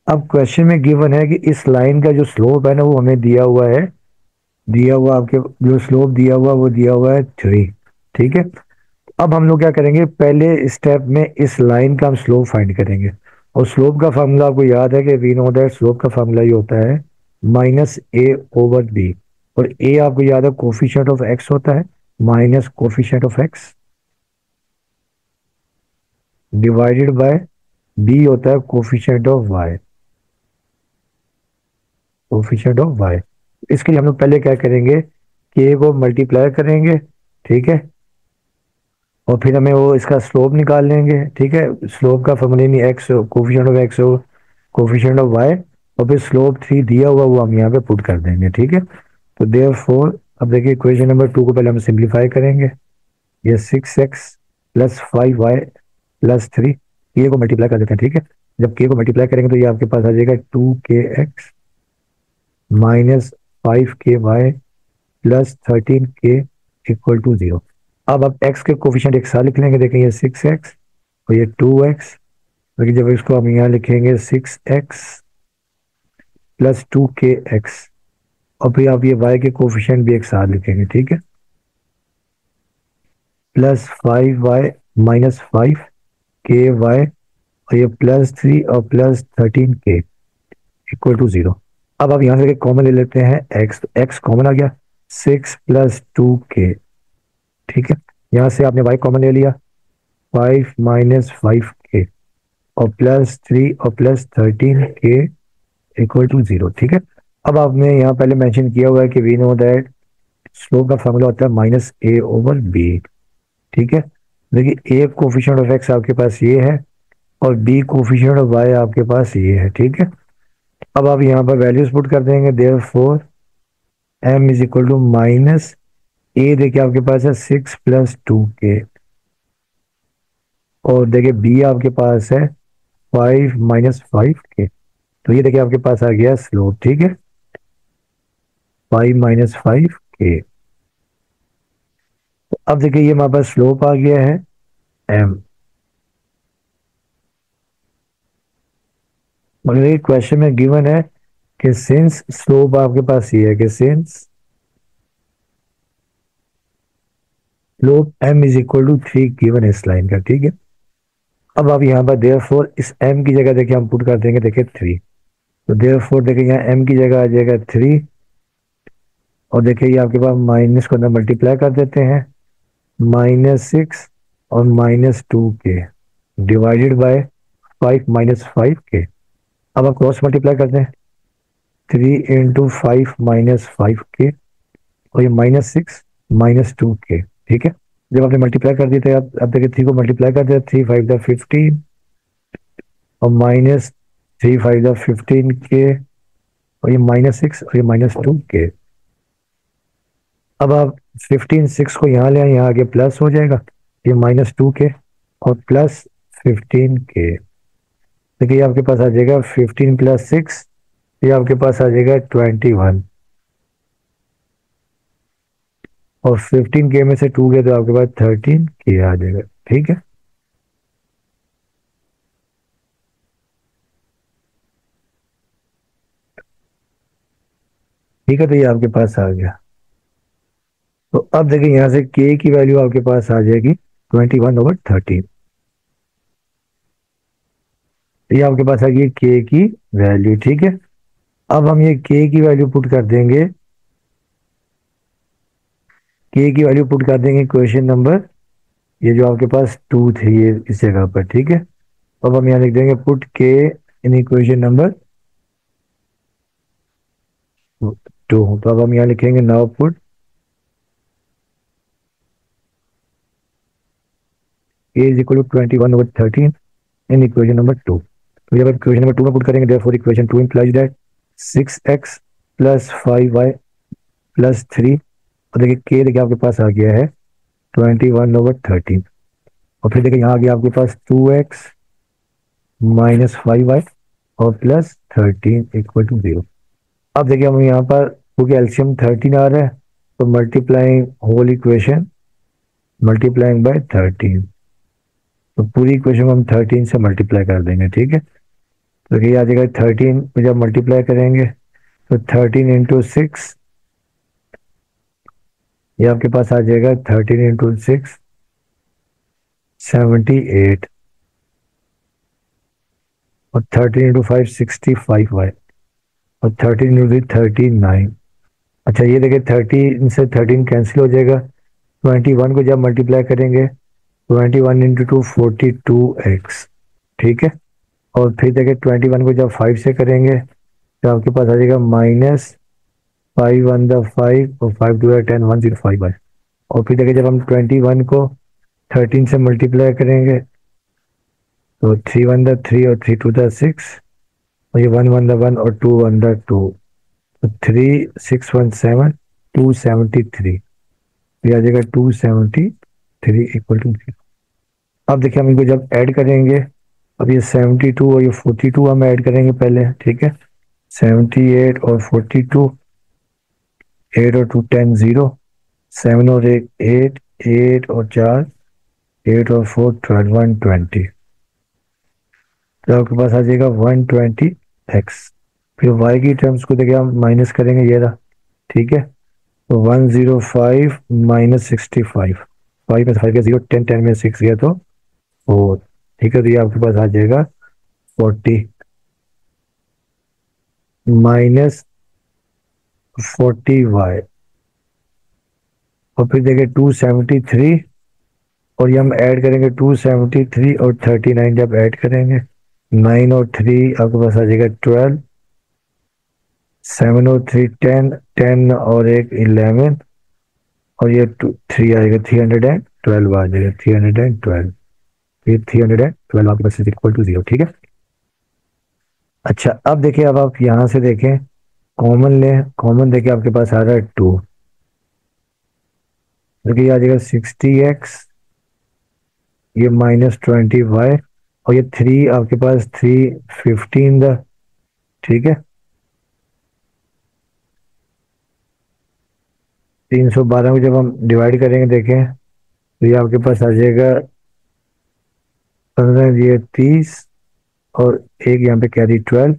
अब क्वेश्चन में गिवन है कि इस लाइन का जो स्लोप है ना वो हमें दिया हुआ है, दिया हुआ आपके जो स्लोप दिया हुआ वो दिया हुआ है 3, ठीक है। अब हम लोग क्या करेंगे, पहले स्टेप में इस लाइन का हम स्लोप फाइंड करेंगे और स्लोप का फार्मूला आपको याद है कि वी नो दैट स्लोप का फार्मूला ये होता है -a/b। और a आपको याद है कोफिशिएंट ऑफ x होता है minus coefficient of x divided by b होता है coefficient of y, coefficient of y। इसके लिए हम लोग पहले क्या करेंगे, k को मल्टीप्लाई करेंगे, ठीक है। और फिर हमें वो इसका स्लोप निकाल लेंगे, ठीक है। स्लोप का फॉर्मूला नहीं एक्स कोफिशिएंट ऑफ एक्स हो कोफिशिएंट ऑफ वाई और फिर स्लोप 3 दिया हुआ वो हम यहाँ पे पुट कर देंगे, ठीक है। तो देयरफॉर अब देखिए इक्वेशन नंबर 2 को पहले हम सिंप्लीफाई करेंगे। ये 6x प्लस 5y प्लस 3 के को मल्टीप्लाई कर देते हैं, ठीक है। जब के को मल्टीप्लाई करेंगे तो ये आपके पास आ जाएगा 2kx minus 5ky plus 13k equal to 0। अब आप x के कोफिशिएंट एक साथ लिख लेंगे, देखें ये 6x और ये 2x, लेकिन जब इसको हम यहाँ लिखेंगे 6x प्लस 2kx, और फिर आप ये y के कोफिशिएंट भी एक साथ लिखेंगे, ठीक है, प्लस 5y माइनस 5ky, और ये प्लस 3 और प्लस 13k इक्वल टू 0। अब आप यहाँ से कॉमन ले लेते हैं x, तो x कॉमन आ गया 6 प्लस 2k, ठीक है। यहाँ से आपने y कॉमन ले लिया 5 माइनस 5k और प्लस 3 और प्लस 13k इक्वल टू 0, ठीक है। अब आपने यहाँ पहले मेंशन किया हुआ है कि वी नो दैट स्लोप का फॉर्मूला होता है माइनस a ओवर b, ठीक है। देखिए a कोफिशिएंट ऑफ x आपके पास ये है और b कोफिशिएंट ऑफ y आपके पास ये है, ठीक है। अब आप यहाँ पर वैल्यूज पुट कर देंगे, therefore m is equal to minus a, देखिए आपके पास है 6 प्लस 2k, और देखिए b आपके पास है 5 माइनस 5k, तो ये देखिए आपके पास आ गया स्लोप, ठीक है, 5 माइनस 5k। तो अब देखिए ये हमारे पास स्लोप आ गया है m, मगर ये क्वेश्चन में गिवन है कि सिंस स्लोप आपके पास ये है कि since slope m is equal to 3 given है इस लाइन का, ठीक है। अब आप यहाँ पर देयरफॉर इस m की जगह देखिए हम पुट कर देंगे, देखिए 3, तो देयरफॉर देखिए यहाँ m की जगह आ जाएगा 3, और देखिए ये आपके पास माइनस को अंदर मल्टीप्लाई कर देते हैं, -6 और -2k divided by 5 minus 5k। अब आप क्रॉस मल्टीप्लाई करते हैं 3 इंटू 5 माइनस 5k और ये -6 -2k, ठीक है। जब आपने मल्टीप्लाई कर दिए थे, अब देखिए 3 को मल्टीप्लाई कर दिया, 3 5 15 और माइनस 3 5 15k और ये -6 और ये -2k। अब आप 15 6 को यहाँ ले आए, यहाँ आगे प्लस हो जाएगा, ये -2k और प्लस 15k, देखिए ये आपके पास आ जाएगा 15 प्लस 6, ये आपके पास आ जाएगा 21, और 15k में से 2 गए तो आपके पास 13k आ जाएगा, ठीक है। ठीक है, तो ये आपके पास आ गया। तो अब देखिए यहाँ से k की वैल्यू आपके पास आ जाएगी 21/13, ये आपके पास आ गई k की वैल्यू, ठीक है। अब हम ये k की वैल्यू पुट कर देंगे, k की वैल्यू पुट कर देंगे क्वेश्चन नंबर, ये जो आपके पास 2 थी ये इस जगह पर, ठीक है। अब हम यहाँ लिख देंगे put k in equation number 2, तो अब हम यहाँ लिखेंगे now put k is equal to 21/13 in equation number 2। तो जब इक्वेशन नंबर 2 में पुट करेंगे, therefore equation 2 implies that 6x plus 5y plus 3, और देखिए k देखिए आपके पास आ गया है 21/13, और फिर देखिए यहाँ आ गया आपके पास 2x माइनस 5y और प्लस 13 इक्वल टू 0। अब देखिए हम यहाँ पर क्योंकि एलसीएम 13 आ रहा है, तो multiplying whole equation multiplying by 13, तो पूरी इक्वेशन को हम 13 से मल्टीप्लाई कर देंगे, ठीक है। तो ये आ जाएगा 13 को जब मल्टीप्लाई करेंगे तो 13 इंटू 6, ये आपके पास आ जाएगा 13 इंटू 6 78, और 13 इंटू 5 65y, और 13 इंटू 39। अच्छा ये देखिए 13 से 13 कैंसिल हो जाएगा, 21 को जब मल्टीप्लाई करेंगे 21 इंटू 2 42x, ठीक है। और फिर देखिए 21 को जब 5 से करेंगे तो आपके पास आ जाएगा -5 और 5 2 10 105y, और फिर देखिए जब हम 21 को 13 से मल्टीप्लाई करेंगे तो 3 1 3 और 3 2 6, और ये 1 1 1 और 2 1 2, तो 3 6 1 7 273, ये आ जाएगा 273 इक्वल टू 0। अब देखिए हम इनको जब ऐड करेंगे, अब ये 72 और ये 42 हम ऐड करेंगे पहले, ठीक है। 78 और 42, 8 और 2 10 0, 7 और 8 8 8 और 4, 8 और 4 12, 120। तो आपके पास आ जाएगा 120x। फिर y की टर्म्स को देखिए हम माइनस करेंगे, ये रहा, ठीक है। तो 105 माइनस 65, 5 में 5 का 0, 10, 10 में 6 गया तो 4, ठीक है। तो ये आपके पास आ जाएगा 40 माइनस 40y। और फिर देखिए 273, और ये हम ऐड करेंगे 273 और 39 जब ऐड करेंगे, 9 और 3 आपके पास आ जाएगा 12, 7 और 3 10, 10 और एक 11, और ये 3 आएगा, 312 आ जाएगा, 312। ये 312 आपके पास इक्वल टू 0, ठीक है। अच्छा अब देखिए, अब आप यहाँ से देखें, कॉमन लें, कॉमन देखिए आपके पास आ रहा है 2, देखिए ये आ जाएगा 60x, ये -20y, और ये 3 आपके पास 315 द, ठीक है। 312 को जब हम डिवाइड करेंगे देखें, तो ये आपके पास आ जाएगा 15, ये 30, और एक यहाँ पे कैरी 12,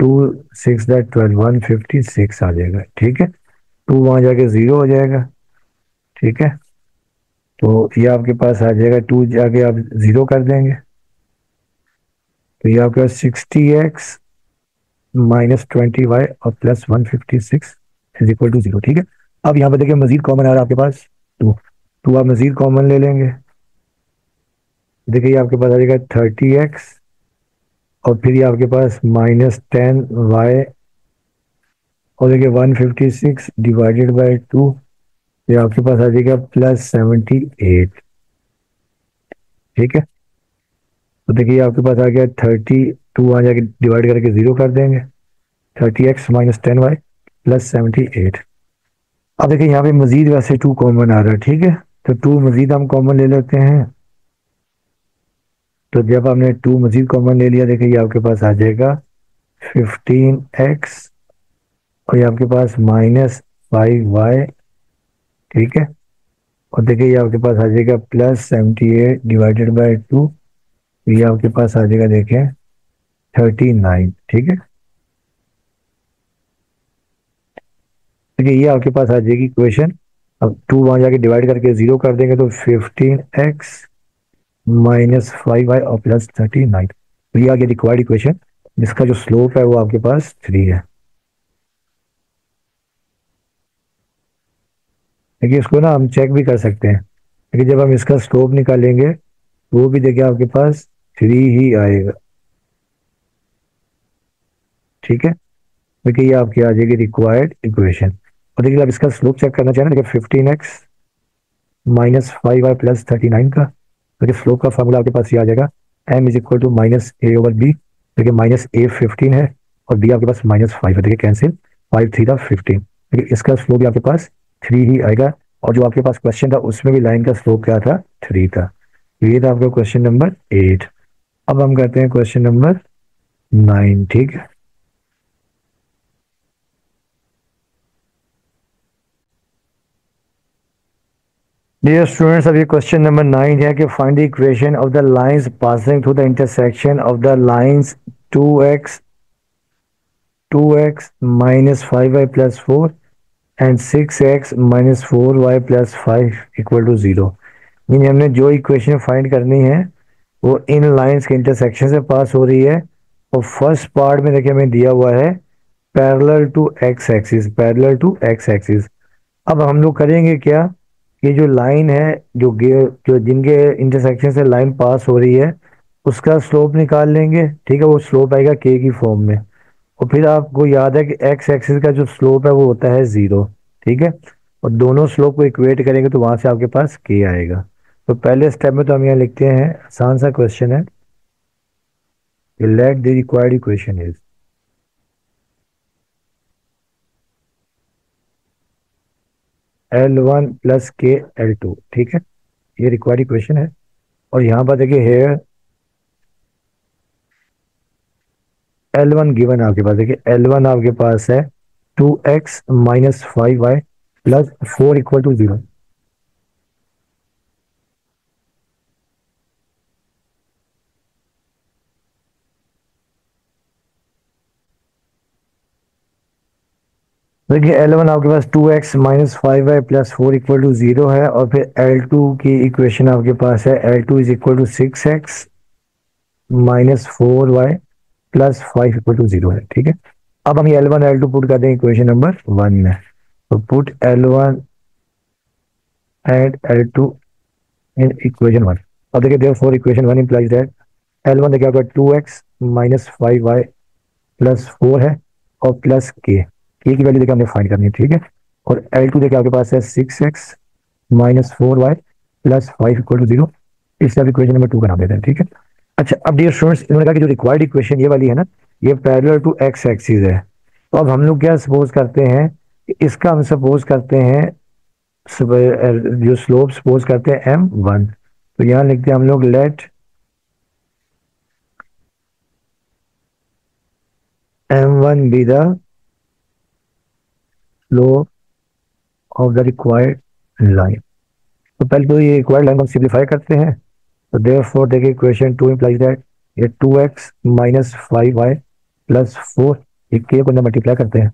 2 6 दैट 12, 156 आ जाएगा, ठीक है। 2 वहां जाके 0 हो जाएगा, ठीक है। तो ये आपके पास आ जाएगा, 2 जाके आप 0 कर देंगे, तो ये आपके पास 60x -20y और प्लस 156 इज इक्वल टू 0, ठीक है। अब यहाँ पे देखिए मजीद कॉमन आ रहा है आपके पास 2, 2 आप मजीद कॉमन ले लेंगे, देखिए ये आपके पास आ जाएगा 30x, और फिर ये आपके पास -10y, और देखिए 156 डिवाइडेड बाय 2, ये आपके पास आ जाएगा +78, ठीक है। तो देखिए आपके पास आ गया 32, वहां जाके डिवाइड करके 0 कर देंगे, 30x -10y +78। अब देखिए यहाँ पे मजीद वैसे 2 कॉमन आ रहा है, ठीक है। तो 2 मजीद हम कॉमन ले लेते हैं, तो जब हमने 2 मजीद कॉमन ले लिया, देखिए ये आपके पास आ जाएगा 15x, और ये आपके पास -5y, ठीक है। और देखिए ये आपके पास आ जाएगा +78 डिवाइडेड बाय 2, ये आपके पास आ जाएगा देखें 39, ठीक है। देखिए ये आपके पास आ जाएगी इक्वेशन। अब 2 वहां जाके डिवाइड करके 0 कर देंगे, तो 15x -5y और +39, तो ये आ गया रिक्वायर्ड इक्वेशन, जिसका जो स्लोप है वो आपके पास 3 है। देखिए इसको ना हम चेक भी कर सकते हैं, लेकिन जब हम इसका स्लोप निकालेंगे, वो भी देखिए आपके पास 3 ही आएगा, ठीक है। देखिए ये आपकी आ जाएगी रिक्वायर्ड इक्वेशन। और देखिए आप इसका स्लोप चेक करना चाहें ना, देखिए 15x -5y +39 का, देखिए स्लोप का फार्मूला आपके पास ये आ जाएगा, m is equal to -a/b। देखिए -a 15 है, और b आपके पास -5 है, देखिए कैंसिल, 5 3 था 15, देखिए इसका स्लोप भी आपके पास 3 ही आएगा। और जो आपके पास क्वेश्चन था उसमें भी लाइन का स्लोप क्या था, 3 था। ये था आपका क्वेश्चन नंबर 8। अब हम करते हैं क्वेश्चन नंबर 9, ठीक है। डियर स्टूडेंट्स, अब ये क्वेश्चन नंबर 9 है कि find the equation of the lines passing through the intersection of the lines 2x -5y + 4 and 6x -4y + 5 equal to 0। यानी हमने जो इक्वेशन फाइंड करनी है वो इन लाइंस के इंटरसेक्शन से पास हो रही है। और फर्स्ट पार्ट में देखिए हमें दिया हुआ है parallel to x axis, parallel to x axis. अब हम लोग करेंगे क्या, ये जो लाइन है, जो जिनके इंटरसेक्शन से लाइन पास हो रही है, उसका स्लोप निकाल लेंगे, ठीक है। वो स्लोप आएगा के की फॉर्म में। और फिर आपको याद है कि एक्स एक्सिस का जो स्लोप है वो होता है 0, ठीक है। और दोनों स्लोप को इक्वेट करेंगे तो वहां से आपके पास के आएगा। तो पहले स्टेप में तो हम यहाँ लिखते हैं, आसान सा क्वेश्चन है, late the required equation is L1 + के L2, ठीक है। ये रिक्वायर्ड इक्वेशन है। और यहाँ पर देखिए हेयर L1 गिवन है आपके पास, देखिए L1 आपके पास है 2x -5y + 4 इक्वल टू 0। देखिए L1 आपके पास 2x minus 5y plus 4 equal to 0 है, और फिर L2 की इक्वेशन आपके पास है L2 is equal to 6x minus 4y plus 5 equal to 0 है। ठीक है, अब हम ये L1 L2 पुट कर देंगे इक्वेशन नंबर 1 में। तो put L1 and L2 in equation 1। अब देखिए therefore equation 1 implies that L1 देखिए आपका 2x माइनस 5y प्लस 4 है, और प्लस के की वैल्यू देखिए हमने फाइंड करनी है। ठीक है, और L2 देखिए आपके पास है 6x minus 4y plus 5 equal to 0। इससे आप इक्वेशन नंबर 2 का नाम देते हैं। ठीक है, अच्छा अब डियर स्टूडेंट्स, इन्होंने कहा कि जो रिक्वायर्ड इक्वेशन ये वाली है ना, ये पैरेलल टू एक्स एक्सिस है। तो अब हम लोग क्या सपोज करते हैं कि इसका हम सपोज करते हैं जो स्लोप सपोज करते हैं m1। तो यहाँ लिखते हैं हम लोग let m1 be the slope of the required line. तो पहले तो ये रिक्वायर्ड लाइन को सिंप्लीफाई करते हैं। तो देयरफॉर देखिए इक्वेशन 2 इंप्लाइज दैट ये 2x माइनस 5y प्लस 4, ये के को मल्टीप्लाई करते हैं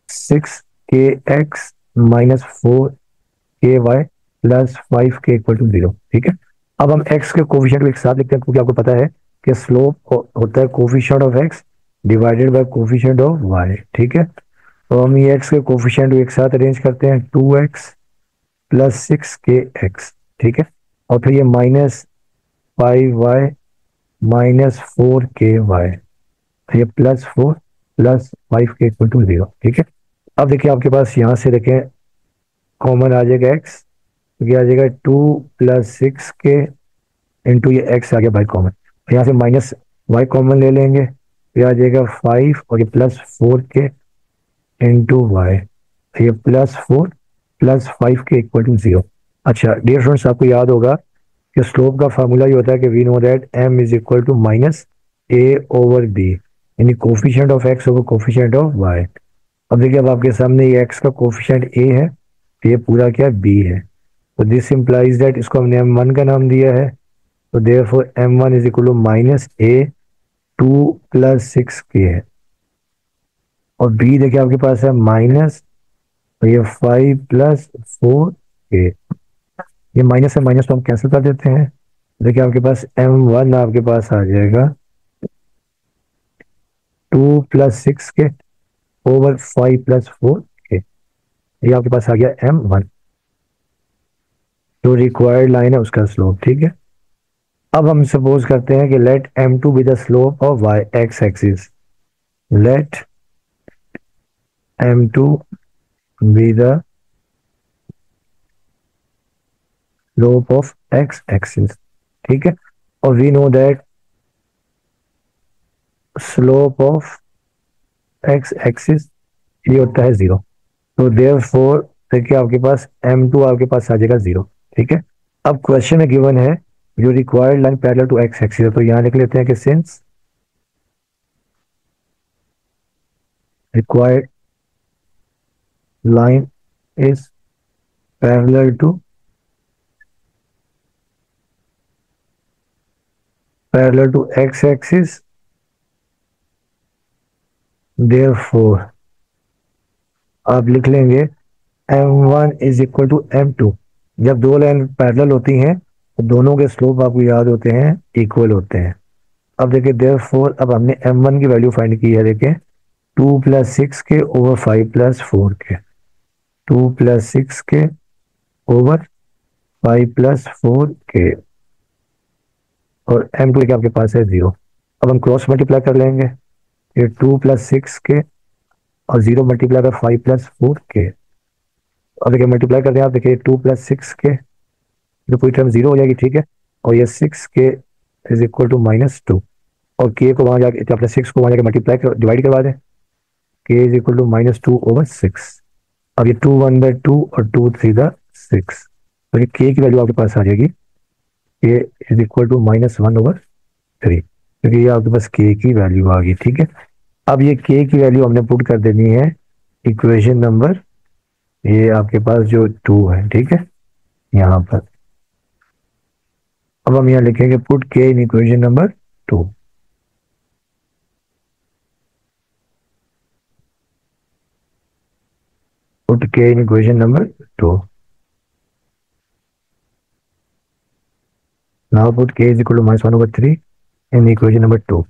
6kx minus 4ky plus 5k equal to 0। ठीक है, अब हम x के कोफिशिएंट को एक साथ लिखते हैं, क्योंकि आपको पता है कि स्लोप होता है coefficient of x divided by coefficient of y। ठीक है, तो हम ये x के कोफिशिएंट को एक साथ अरेंज करते हैं 2x प्लस 6kx। ठीक है, और फिर ये माइनस 5y माइनस 4ky, ये plus 4 plus 5k equal to 0। ठीक है, अब देखिए आपके पास यहाँ से देखें कॉमन आ जाएगा x, तो क्या आ जाएगा 2 प्लस 6k इंटू ये x आ गया बाई कॉमन। यहाँ से माइनस y कॉमन ले लेंगे, ये आ जाएगा 5 और ये प्लस 4k इंटू वाई, ये plus 4 plus 5k equal to 0। अच्छा डियर फ्रेंड्स, आपको याद होगा कि स्लोप का फार्मूला ये होता है कि we know that m is equal to minus a over b, यानी coefficient of x over coefficient of y। अब देखिए अब आपके सामने ये x का कोफिशिएंट a है, तो ये पूरा क्या b है। तो दिस इंप्लाइज दैट इसको हमने m1 का नाम दिया है। तो therefore m1 is equal to minus a 2 plus 6k है, और b देखिए आपके पास है माइनस, तो ये 5 प्लस 4k। ये माइनस है, माइनस तो हम कैंसिल कर देते हैं। देखिए आपके पास m1 आपके पास आ जाएगा 2 plus 6k over 5 plus 4k। ये आपके पास आ गया m1, जो रिक्वायर्ड लाइन है उसका स्लोप। ठीक है, अब हम सपोज करते हैं कि let m2 be the slope of y x axis. Let m2 be the slope of x axis. ठीक है, और we know that slope of x axis ये होता है 0। तो देयरफॉर देखिए आपके पास m2 आपके पास आ जाएगा 0। ठीक है, अब क्वेश्चन में गिवन है जो required line parallel to x axis है, तो यहाँ लिख लेते हैं कि since required line is parallel to x axis, therefore आप लिख लेंगे m1 is equal to m2। जब दो लाइन पैरेलल होती हैं तो दोनों के स्लोप आपको याद होते हैं इक्वल होते हैं। अब देखिए देयरफॉर अब हमने m1 की वैल्यू फाइंड की है। देखिए 2 plus 6k over 5 plus 4k, 2 plus 6k over 5 plus 4k, और m2 के आपके पास है 0। अब हम क्रॉस मल्टीप्लाई कर लेंगे, ये 2 प्लस 6k और 0 मल्टीप्लाई कर 5 प्लस 4k। अब देखिए मल्टीप्लाई करते हैं आप, देखिए 2 प्लस 6k, जो पूरी टर्म 0 हो जाएगी। ठीक है, और ये 6k is equal to minus 2, और k को वहां जाके अपने 6 को वहां जाके मल्टीप्लाई कर डिवाइड करवा दें, k is equal to minus 2 over 6। अब ये 2 1 बाई 2 और 2 3 द 6, तो ये k की वैल्यू आपके पास आ जाएगी, k is equal to minus 1 over 3, क्योंकि ये आपके पास k की वैल्यू आ गई। ठीक है, अब ये k की वैल्यू हमने पुट कर देनी है इक्वेशन नंबर, ये आपके पास जो 2 है। ठीक है, यहाँ पर अब हम यहाँ लिखेंगे put k in equation number 2। put k in equation number 2. Now put k is equal to -1/3 in equation number 2.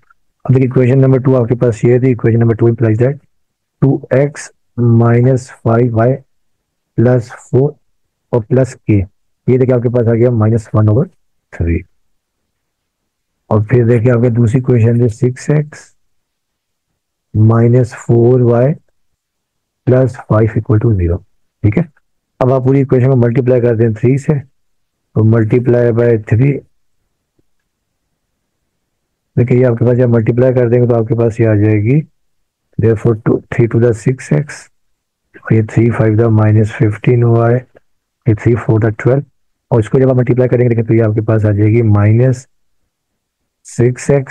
अब देखिए इक्वेशन नंबर 2 आपके पास ये थी, equation number 2 implies that 2x minus 5y plus 4 और प्लस k, ये देखिए आपके पास आ गया -1/3। और फिर देखिए आपके दूसरी इक्वेशन है 6x minus 4y plus 5 equal to 0। ठीक है, अब आप पूरी इक्वेशन को मल्टीप्लाई करते हैं 3 से, तो मल्टीप्लाई बाय 3, देखिए ये आपके पास जब मल्टीप्लाई कर देंगे तो आपके पास ये आ जाएगी therefore 3 to the 6x, और ये 3 5 the -15y, ये 3 4 the 12, और इसको जब आप मल्टीप्लाई करेंगे देखिए तो ये आपके पास आ जाएगी -6x।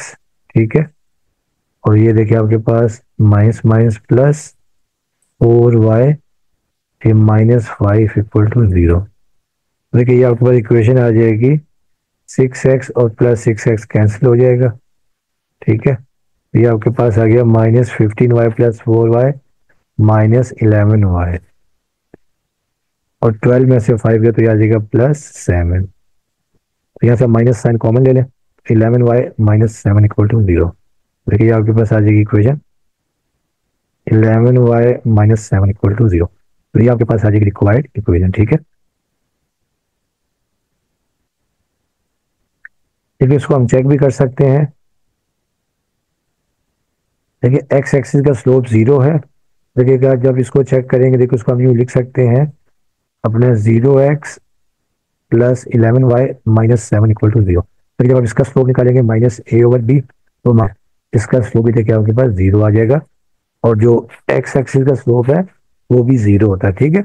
ठीक है, और ये देखिए आपके पास माइनस माइनस प्लस 4y, ये -5 इक्वल टू 0। देखिए ये आपके पास इक्वेशन आ जाएगी 6x और प्लस 6x कैंसिल हो जाएगा। ठीक है, ये आपके पास आ गया -15y प्लस 4y -11y, और 12 में से 5 गया तो ये आ जाएगा +7। तो यहाँ से माइनस साइन कॉमन ले लें, 11y -7 इक्वल टू 0। देखिए आपके पास आ जाएगी इक्वेशन 11y -7 इक्वल टू 0। तो ये आपके पास आ जाएगी रिक्वायर्ड इक्वेशन। ठीक है, देखिए इसको हम चेक भी कर सकते हैं। देखिए एक्स एक्सिस का स्लोप 0 है। देखिएगा जब इसको चेक करेंगे, देखिए उसको हम यूँ लिख सकते हैं अपने 0x plus 11y -7 equal to 0। फिर जब आप इसका स्लोप निकालेंगे -a/b, तो इसका स्लोप भी देखिए आपके पास 0 आ जाएगा, और जो एक्स एक्सिस का स्लोप है वो भी 0 होता है। ठीक है,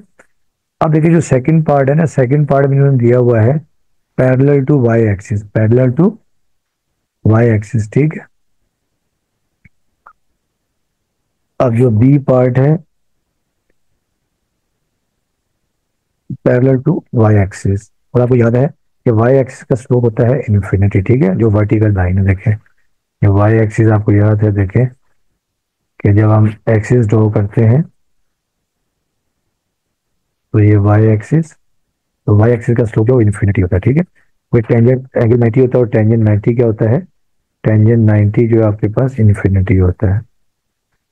अब देखिए जो सेकंड पार्ट है ना, सेकंड पार्ट में इन्होंने दिया हुआ है parallel to y axis, parallel to y axis. ठीक है, अब जो बी पार्ट है पैरेलल टू वाई एक्सिस, और आपको याद है कि वाई एक्सिस का स्लोप होता है इन्फिनिटी। ठीक है, जो वर्टिकल लाइन है, देखें ये वाई एक्सिस आपको याद है, देखें कि जब हम एक्सिस ड्रॉ करते हैं तो ये वाई एक्सिस, तो वाई एक्सिस का स्लोप जो इन्फिनिटी होता है। ठीक है, कोई टेंजेंट एंगल 90 होता है, और टेंजेंट 90 क्या होता है, टेंजेंट 90 जो है आपके पास इन्फिनिटी होता है।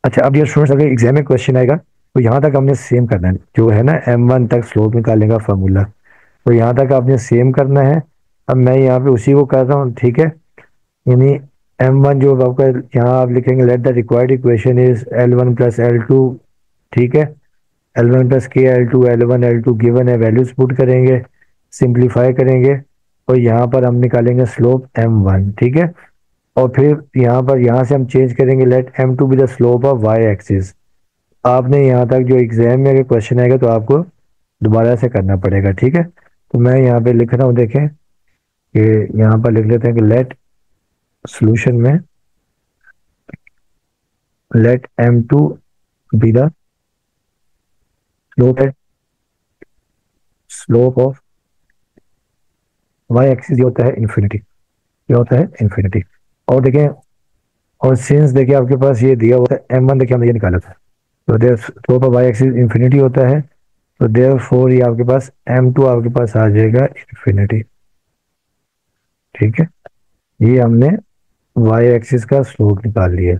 अच्छा, अब ये स्टूडेंट्स अगर एग्जाम में क्वेश्चन आएगा तो यहाँ तक हमने सेम करना है, जो है ना m1 तक स्लोप निकालने का फार्मूला, तो यहाँ तक आपने सेम करना है। अब मैं यहाँ पे उसी को कर रहा हूँ। ठीक है, यानी m1 जो आपका यहाँ आप लिखेंगे late the required equation is L1 plus L2। ठीक है, L1 प्लस के L2 L1 L2 गिवन है, वैल्यूज पुट करेंगे, सिंप्लीफाई करेंगे, और यहाँ पर हम निकालेंगे स्लोप m1। ठीक है, और फिर यहाँ पर यहाँ से हम चेंज करेंगे let m2 be the slope of y axis. आपने यहाँ तक जो एग्जाम में अगर क्वेश्चन आएगा तो आपको दोबारा से करना पड़ेगा। ठीक है, तो मैं यहाँ पे लिख रहा हूँ, देखें कि यहाँ पर लिख लेते हैं कि लेट सॉल्यूशन में let m2 be the slope है, स्लोप ऑफ y एक्सिस, ये होता है इन्फिनिटी, ये होता है इन्फिनिटी। और देखें, और सिंस देखिए आपके पास ये दिया हुआ है m1, देखिए हमने ये निकाला था, तो there slope of y axis infinity होता है, तो देयरफॉर ये आपके पास m2 आपके पास आ जाएगा इन्फिनिटी। ठीक है, ये हमने y एक्सिस का स्लोप निकाल लिया।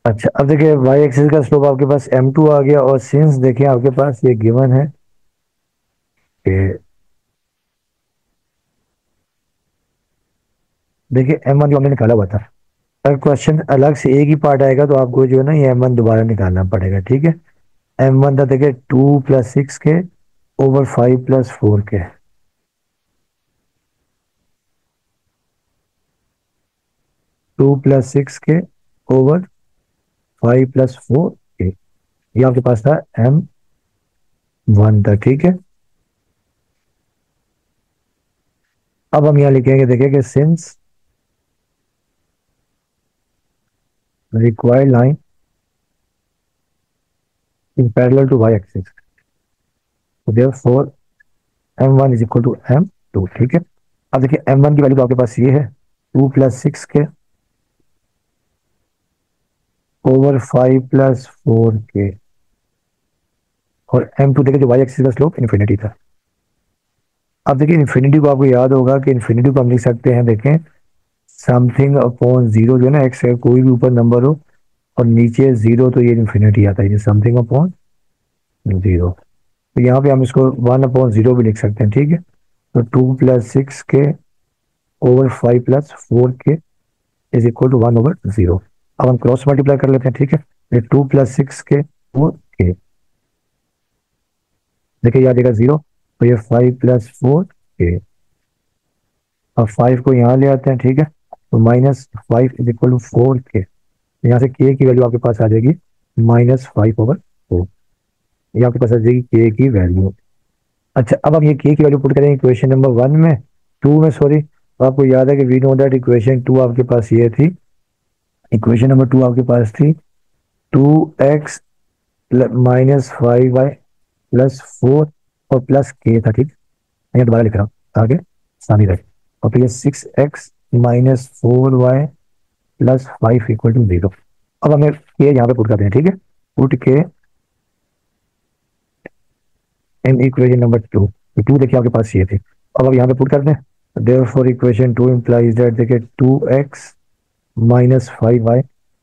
अच्छा, अब देखिए y एक्सिस का स्लोप आपके पास m2 आ गया, और सिंस देखिए आपके पास ये गिवन है कि देखिए m1 जो हमने निकाला हुआ था, अगर क्वेश्चन अलग से एक ही पार्ट आएगा तो आपको जो है ना ये m1 दोबारा निकालना पड़ेगा। ठीक है, m1 था देखिए 2 प्लस 6 के ओवर 5 प्लस 4 के, 2 प्लस 6 के ओवर 5 प्लस 4 के, ये आपके पास था m1 था। ठीक है, अब हम यहाँ लिखेंगे, देखिए कि since required line is parallel to y axis, so therefore m1 is equal to m 2, ठीक है। अब देखिए m1 की वैल्यू तो आपके पास ये है 2 + 6k ओवर 5 + 4k, और m2 देखिए जो y एक्सिस का स्लोप इन्फिनिटी था। अब देखिए इन्फिनिटी को आपको याद होगा कि इन्फिनिटी को हम लिख सकते हैं, देखें, समथिंग अपॉन जीरो, जो है ना, एक्स है कोई भी ऊपर नंबर हो और नीचे जीरो, तो ये इन्फिनिटी आता है, समथिंग अपॉन जीरो। तो यहाँ पे हम इसको 1/0 भी लिख सकते हैं, ठीक है। तो 2 + 6k over 5 + 4k is equal to 1/0। अब हम क्रॉस मल्टीप्लाई कर लेते हैं, ठीक है। ये 2 + 6k 4k, देखिए ये आ जाएगा 0, तो ये 5 + 4k। अब 5 को यहाँ ले आते हैं, ठीक है, तो -5 इज इक्वल टू 4k। यहाँ से k की वैल्यू आपके पास आ जाएगी -5/4, ये आपके पास आ जाएगी k की वैल्यू। अच्छा, अब हम ये k की वैल्यू पुट करेंगे इक्वेशन नंबर 1 में, 2 में सॉरी। तो आपको याद है कि वी नो दैट इक्वेशन 2 आपके पास ये थी, इक्वेशन नंबर 2 आपके पास थी 2x -5y + 4 और प्लस k था, ठीक। मैं दोबारा लिख रहा हूँ आगे सामने रहे। और फिर ये 6x -4y + 5 = 0। अब हमें k यहाँ पे पुट करते हैं, ठीक है। पुट के इन इक्वेशन नंबर 2, तो 2 देखिए आपके पास ये थे। अब यहाँ पे पुट करते हैं, देयरफॉर इक्वेशन 2 इंप्लाइज दैट, देखिए 2x -5y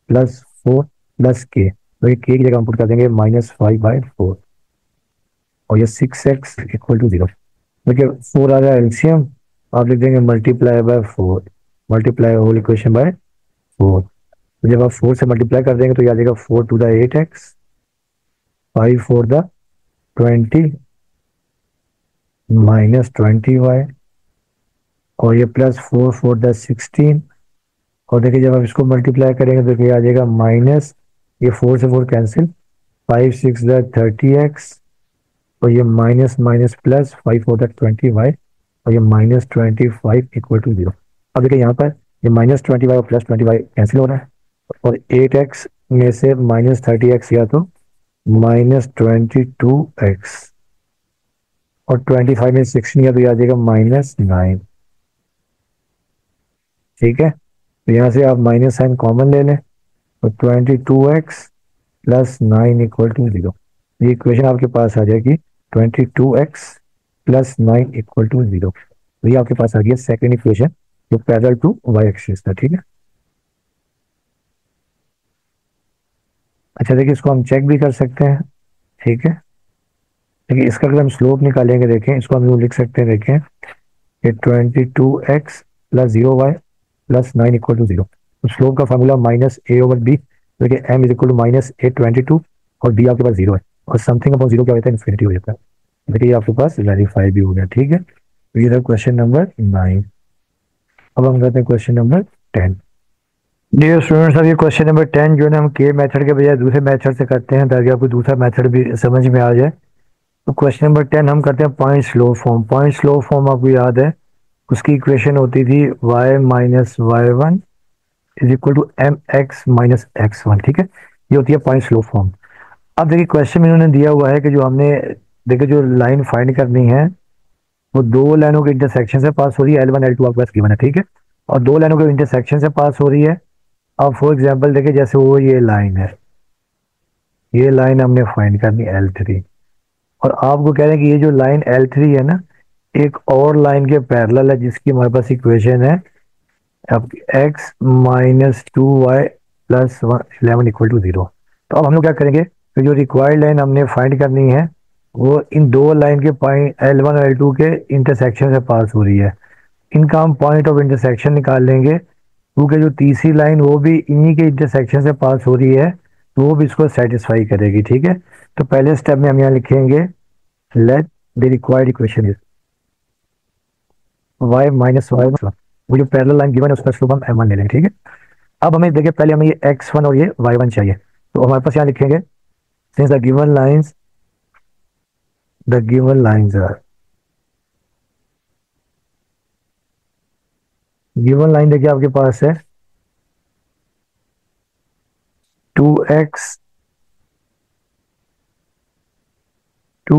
+ 4 + k, तो ये k की जगह हम पुट कर देंगे -5/4, और ये 6x = 0। देखिए 4 आ रहा है एलसीएम, आप लिख देंगे multiply by 4, multiply whole equation by 4। तो जब आप 4 से मल्टीप्लाई कर देंगे तो ये आ जाएगा 4 × 8x, 5 × 20 -20y, और ये +4 × 16। और देखिए जब आप इसको मल्टीप्लाई करेंगे तो ये आ जाएगा माइनस, ये 4 से 4 कैंसिल, 5 × 6 = 30x, और ये माइनस माइनस प्लस 5 × 20y, और ये -25 = 0। अब देखिए यहाँ पर ये -20y और +20y कैंसिल हो रहा है, और 8x में से -30x या तो -22x, और 25 में 16 या तो ये आ जाएगा -9, ठीक है। तो यहाँ से आप माइनस साइन कॉमन ले लें, तो 22x + 9 = 0। ये इक्वेशन आपके पास आ जाएगी 22x + 9 = 0। तो ये आपके पास आ गया सेकेंड इक्वेशन जो पैरेलल टू वाई एक्सिस था, ठीक है। अच्छा देखिए इसको हम चेक भी कर सकते हैं, ठीक है। देखिए इसका अगर हम स्लोप निकालेंगे, देखें इसको हम यूँ लिख सकते हैं, देखें कि 22x + 0y + 9 = 0। तो स्लोप का फार्मूला -a/b, देखिए m = -a22, और b आपके पास 0 है, और समथिंग अपॉन 0 क्या होता है, इन्फिनिटी हो जाता है। देखिए ये आपके पास वेरीफाई भी हो गया, ठीक है। तो ये था क्वेश्चन नंबर 9। अब हम करते हैं क्वेश्चन नंबर 10। डियर स्टूडेंट्स, अब ये क्वेश्चन नंबर 10 जो है ना, हम के मेथड के बजाय दूसरे मेथड से करते हैं ताकि आपको दूसरा मेथड भी समझ में आ जाए। तो क्वेश्चन नंबर 10 हम करते हैं point slow form. Point slow form आपको याद है, उसकी इक्वेशन होती थी y - y1 = mx - x1, ठीक है। ये होती है पॉइंट स्लो फॉर्म। अब देखिए क्वेश्चन में इन्होंने दिया हुआ है कि जो हमने, देखिए जो लाइन फाइंड करनी है वो दो लाइनों के इंटरसेक्शन से पास हो रही है, L1 L2 आपके पास गिवन है, ठीक है। और दो लाइनों के इंटरसेक्शन से पास हो रही है। अब फॉर एग्जांपल देखिए जैसे वो ये लाइन है, ये लाइन हमने फाइंड करनी L3, और आपको कह रहे हैं कि ये जो लाइन L3 है ना, एक और लाइन के पैरेलल है जिसकी हमारे पास इक्वेशन है अब x - 2y + 11 = 0। तो अब हम लोग क्या करेंगे, तो जो रिक्वायर्ड लाइन हमने फाइंड करनी है वो इन दो लाइन के पॉइंट L1 और L2 के इंटरसेक्शन से पास हो रही है। इनका हम पॉइंट ऑफ इंटरसेक्शन निकाल लेंगे, क्योंकि जो तीसरी लाइन वो भी इन्हीं के इंटरसेक्शन से पास हो रही है, तो वो भी इसको सेटिस्फाई करेगी, ठीक है। तो पहले स्टेप में हम यहाँ लिखेंगे late the required equation is y - y1, वो जो पैरेलल लाइन गिवन है उसका स्लोप हम m1 ले लेंगे, ठीक है। अब हमें देखिए पहले हमें ये x1 और ये y1 चाहिए, तो हमारे पास यहाँ लिखेंगे since the given lines are, given line देखिए आपके पास है 2x - y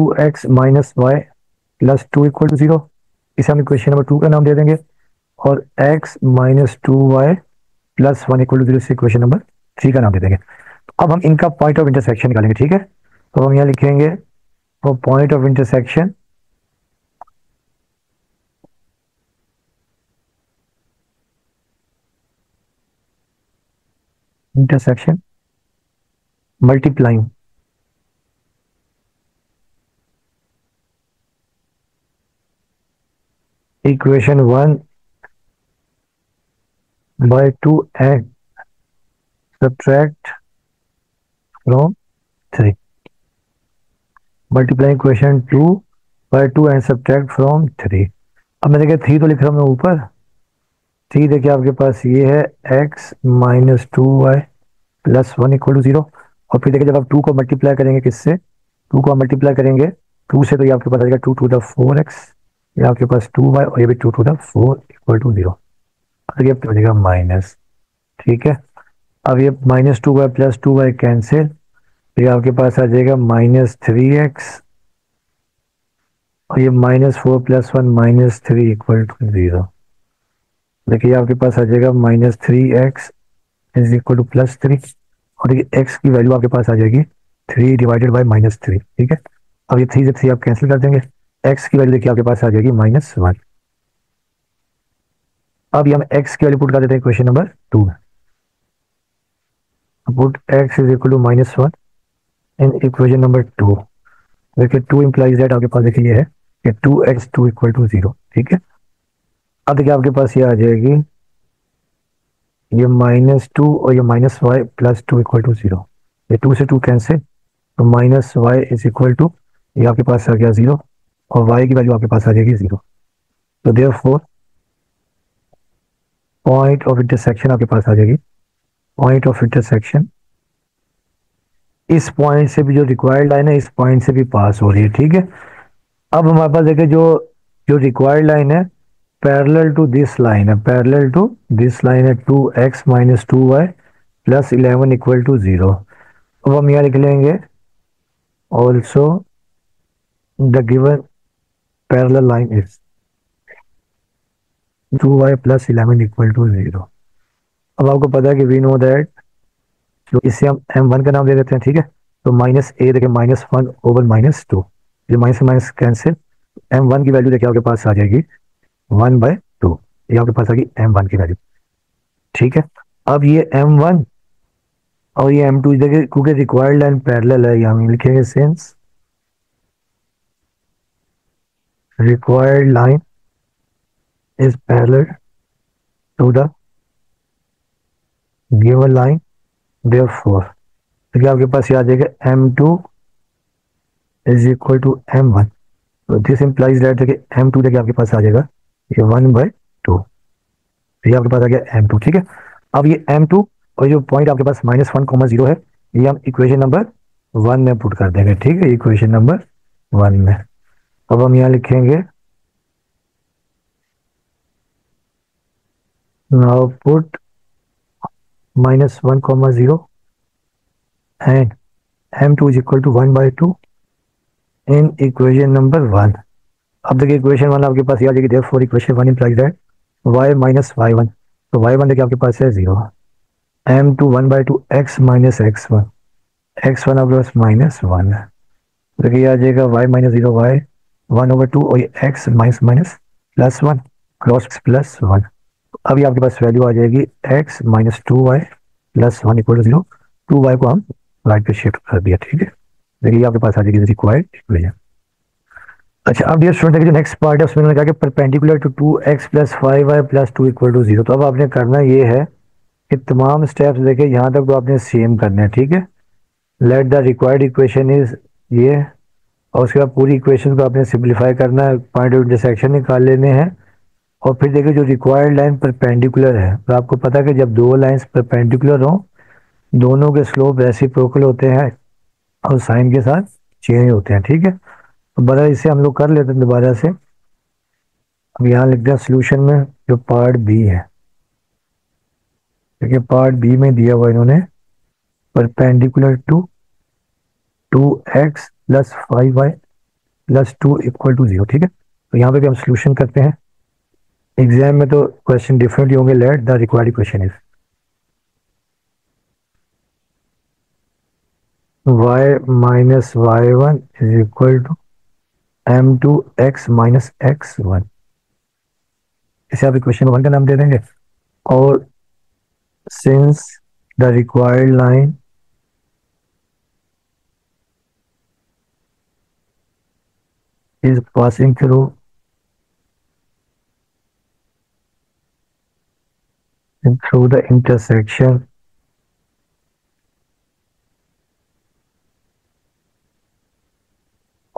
+ 2 = 0, इसे हम इक्वेशन नंबर 2 का नाम दे देंगे, और x minus 2y plus 1 equal to 0 से इक्वेशन नंबर 3 का नाम दे देंगे। अब हम इनका पॉइंट ऑफ इंटरसेक्शन निकालेंगे, ठीक है। तो हम यहाँ लिखेंगे for point of intersection multiplying equation 1 by 2 and subtract from 3, multiply equation 2 by 2 and subtract from 3। अब मैं देखिए 3 तो लिख रहा हूँ मैं ऊपर, 3 देखिए आपके पास ये है x minus 2y plus 1 equal to 0। और फिर देखिए जब आप 2 को मल्टीप्लाई करेंगे किससे, 2 को मल्टीप्लाई करेंगे 2 से, तो ये आपके पास आएगा 2 टू द 4x, ये आपके पास 2y, और ये भी 2 टू द 4 इक्वल टू 0, और ये हो जाएगा माइनस, ठीक है। अब ये minus 2y plus 2y cancel, ये आपके पास आ जाएगा माइनस 3x, और ये minus 4 plus 1 minus 3 equal to 0। देखिए आपके पास आ जाएगा minus 3x is equal to plus 3, और देखिए x की वैल्यू आपके पास आ जाएगी 3 डिवाइडेड बाई माइनस 3, ठीक है। अब ये 3 से 3 आप कैंसिल कर देंगे, x की वैल्यू देखिए आपके पास आ जाएगी माइनस 1। अब ये हम x की वैल्यू पुट कर देते हैं क्वेश्चन नंबर 2 में। Put x is equal to minus 1 in equation number 2। देखिए 2 इंप्लाइज दैट आपके पास देखिए ये है कि 2x 2 इक्वल टू 0, ठीक है। अब देखिए आपके पास ये आ जाएगी ये माइनस 2 और ये minus y plus 2 equal to 0, ये 2 से 2 कैंसिल, तो minus y is equal to, ये आपके पास आ गया 0, और y की वैल्यू आपके पास आ जाएगी 0। तो देयरफॉर पॉइंट ऑफ इंटरसेक्शन आपके पास आ जाएगी, पॉइंट ऑफ इंटरसेक्शन इस पॉइंट से भी जो रिक्वायर्ड लाइन है इस पॉइंट से भी पास हो रही है, ठीक है। अब हमारे पास देखिए जो जो रिक्वायर्ड लाइन है पैरेलल टू दिस लाइन है, पैरेलल टू दिस लाइन है 2x minus 2y plus 11 equal to 0। अब हम यहाँ लिख लेंगे also the given parallel line is 2y plus 11 equal to 0। अब आपको पता है कि वी नो दैट, तो इससे हम m1 का नाम दे देते हैं, ठीक है। तो माइनस a देखिए माइनस 1 ओवर माइनस 2, ये माइनस माइनस कैंसिल, m1 की वैल्यू देखिए आपके पास आ जाएगी 1/2, ये आपके पास आ गई m1 की वैल्यू, ठीक है। अब ये m1 और ये m2 देखिए क्योंकि रिक्वायर्ड लाइन पैरेलल है, यहाँ लिखेंगे since required line is parallel to the given line, therefore देखिए आपके पास ये आ जाएगा m2 is equal to m1। तो दिस इंप्लाइज दैट देखिए m2 देखिए आपके पास आ जाएगा ये 1/2, ये आपके पास आ गया m2, ठीक है। अब ये m2 और जो पॉइंट आपके पास -1, 0 है, ये हम इक्वेशन नंबर 1 में पुट कर देंगे, ठीक है, इक्वेशन नंबर 1 में। अब हम यहाँ लिखेंगे now put -1, 0 and m2 is equal to 1/2 in equation number 1। अब देखिए इक्वेशन 1 आपके पास ये आ जाएगी, therefore equation 1 implies that y minus y1, तो y1 देखिए आपके पास है 0, m2 1/2 x minus x1, x1 आपके पास -1 है, देखिए आ जाएगा y माइनस 0 y 1/2, और ये x minus minus plus 1 cross plus 1। अब ये आपके पास वैल्यू आ जाएगी x minus 2y plus 1 equal to 0, 2y को हम राइट पे शिफ्ट कर दिया, ठीक है। देखिए आपके पास आ जाएगी रिक्वायर्ड इक्वेशन। अच्छा अब डियर स्टूडेंट देखिए जो नेक्स्ट पार्ट है उसमें उन्होंने कहा कि perpendicular to 2x plus 5y plus 2 equal to 0। तो अब आपने करना ये है कि तमाम स्टेप्स देखिए यहाँ तक तो आपने सेम करने हैं, ठीक है। Late the required equation is ये, और उसके बाद पूरी इक्वेशन को आपने सिंप्लीफाई करना है, पॉइंट ऑफ इंटरसेक्शन निकाल लेने हैं, और फिर देखिए जो रिक्वायर्ड लाइन परपेंडिकुलर है, तो आपको पता है कि जब दो लाइंस परपेंडिकुलर हों दोनों के स्लोप रेसिप्रोकल होते हैं और साइन के साथ चेंज होते हैं, ठीक है। तो बड़ा इसे हम लोग कर लेते हैं दोबारा से। अब यहाँ लिखते हैं सोल्यूशन में जो पार्ट बी है, देखिए पार्ट बी में दिया हुआ इन्होंने perpendicular to 2x plus 5y plus 2 equal to 0, ठीक है। तो यहाँ पे भी हम सोल्यूशन करते हैं। एग्जाम में तो क्वेश्चन डिफरेंटली होंगे। Let the required question is y minus y1 is equal to m2 x minus x1। इसे आप इक्वेशन 1 का नाम दे देंगे। और since the required line is passing through the intersection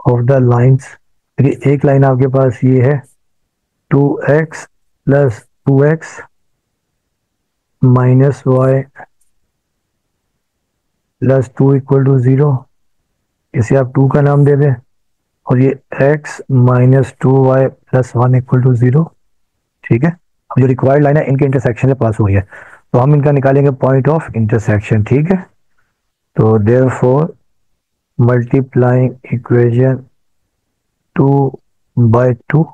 of the lines. एक लाइन आपके पास ये है 2x plus 2x minus y plus 2 equal to 0। इसे आप 2 का नाम दे दें। और ये x minus 2y plus 1 equal to 0। ठीक है, अब जो रिक्वायर्ड लाइन है इनके इंटरसेक्शन से पास हुई है, तो हम इनका निकालेंगे पॉइंट ऑफ इंटरसेक्शन। ठीक है, तो therefore multiplying equation 2/2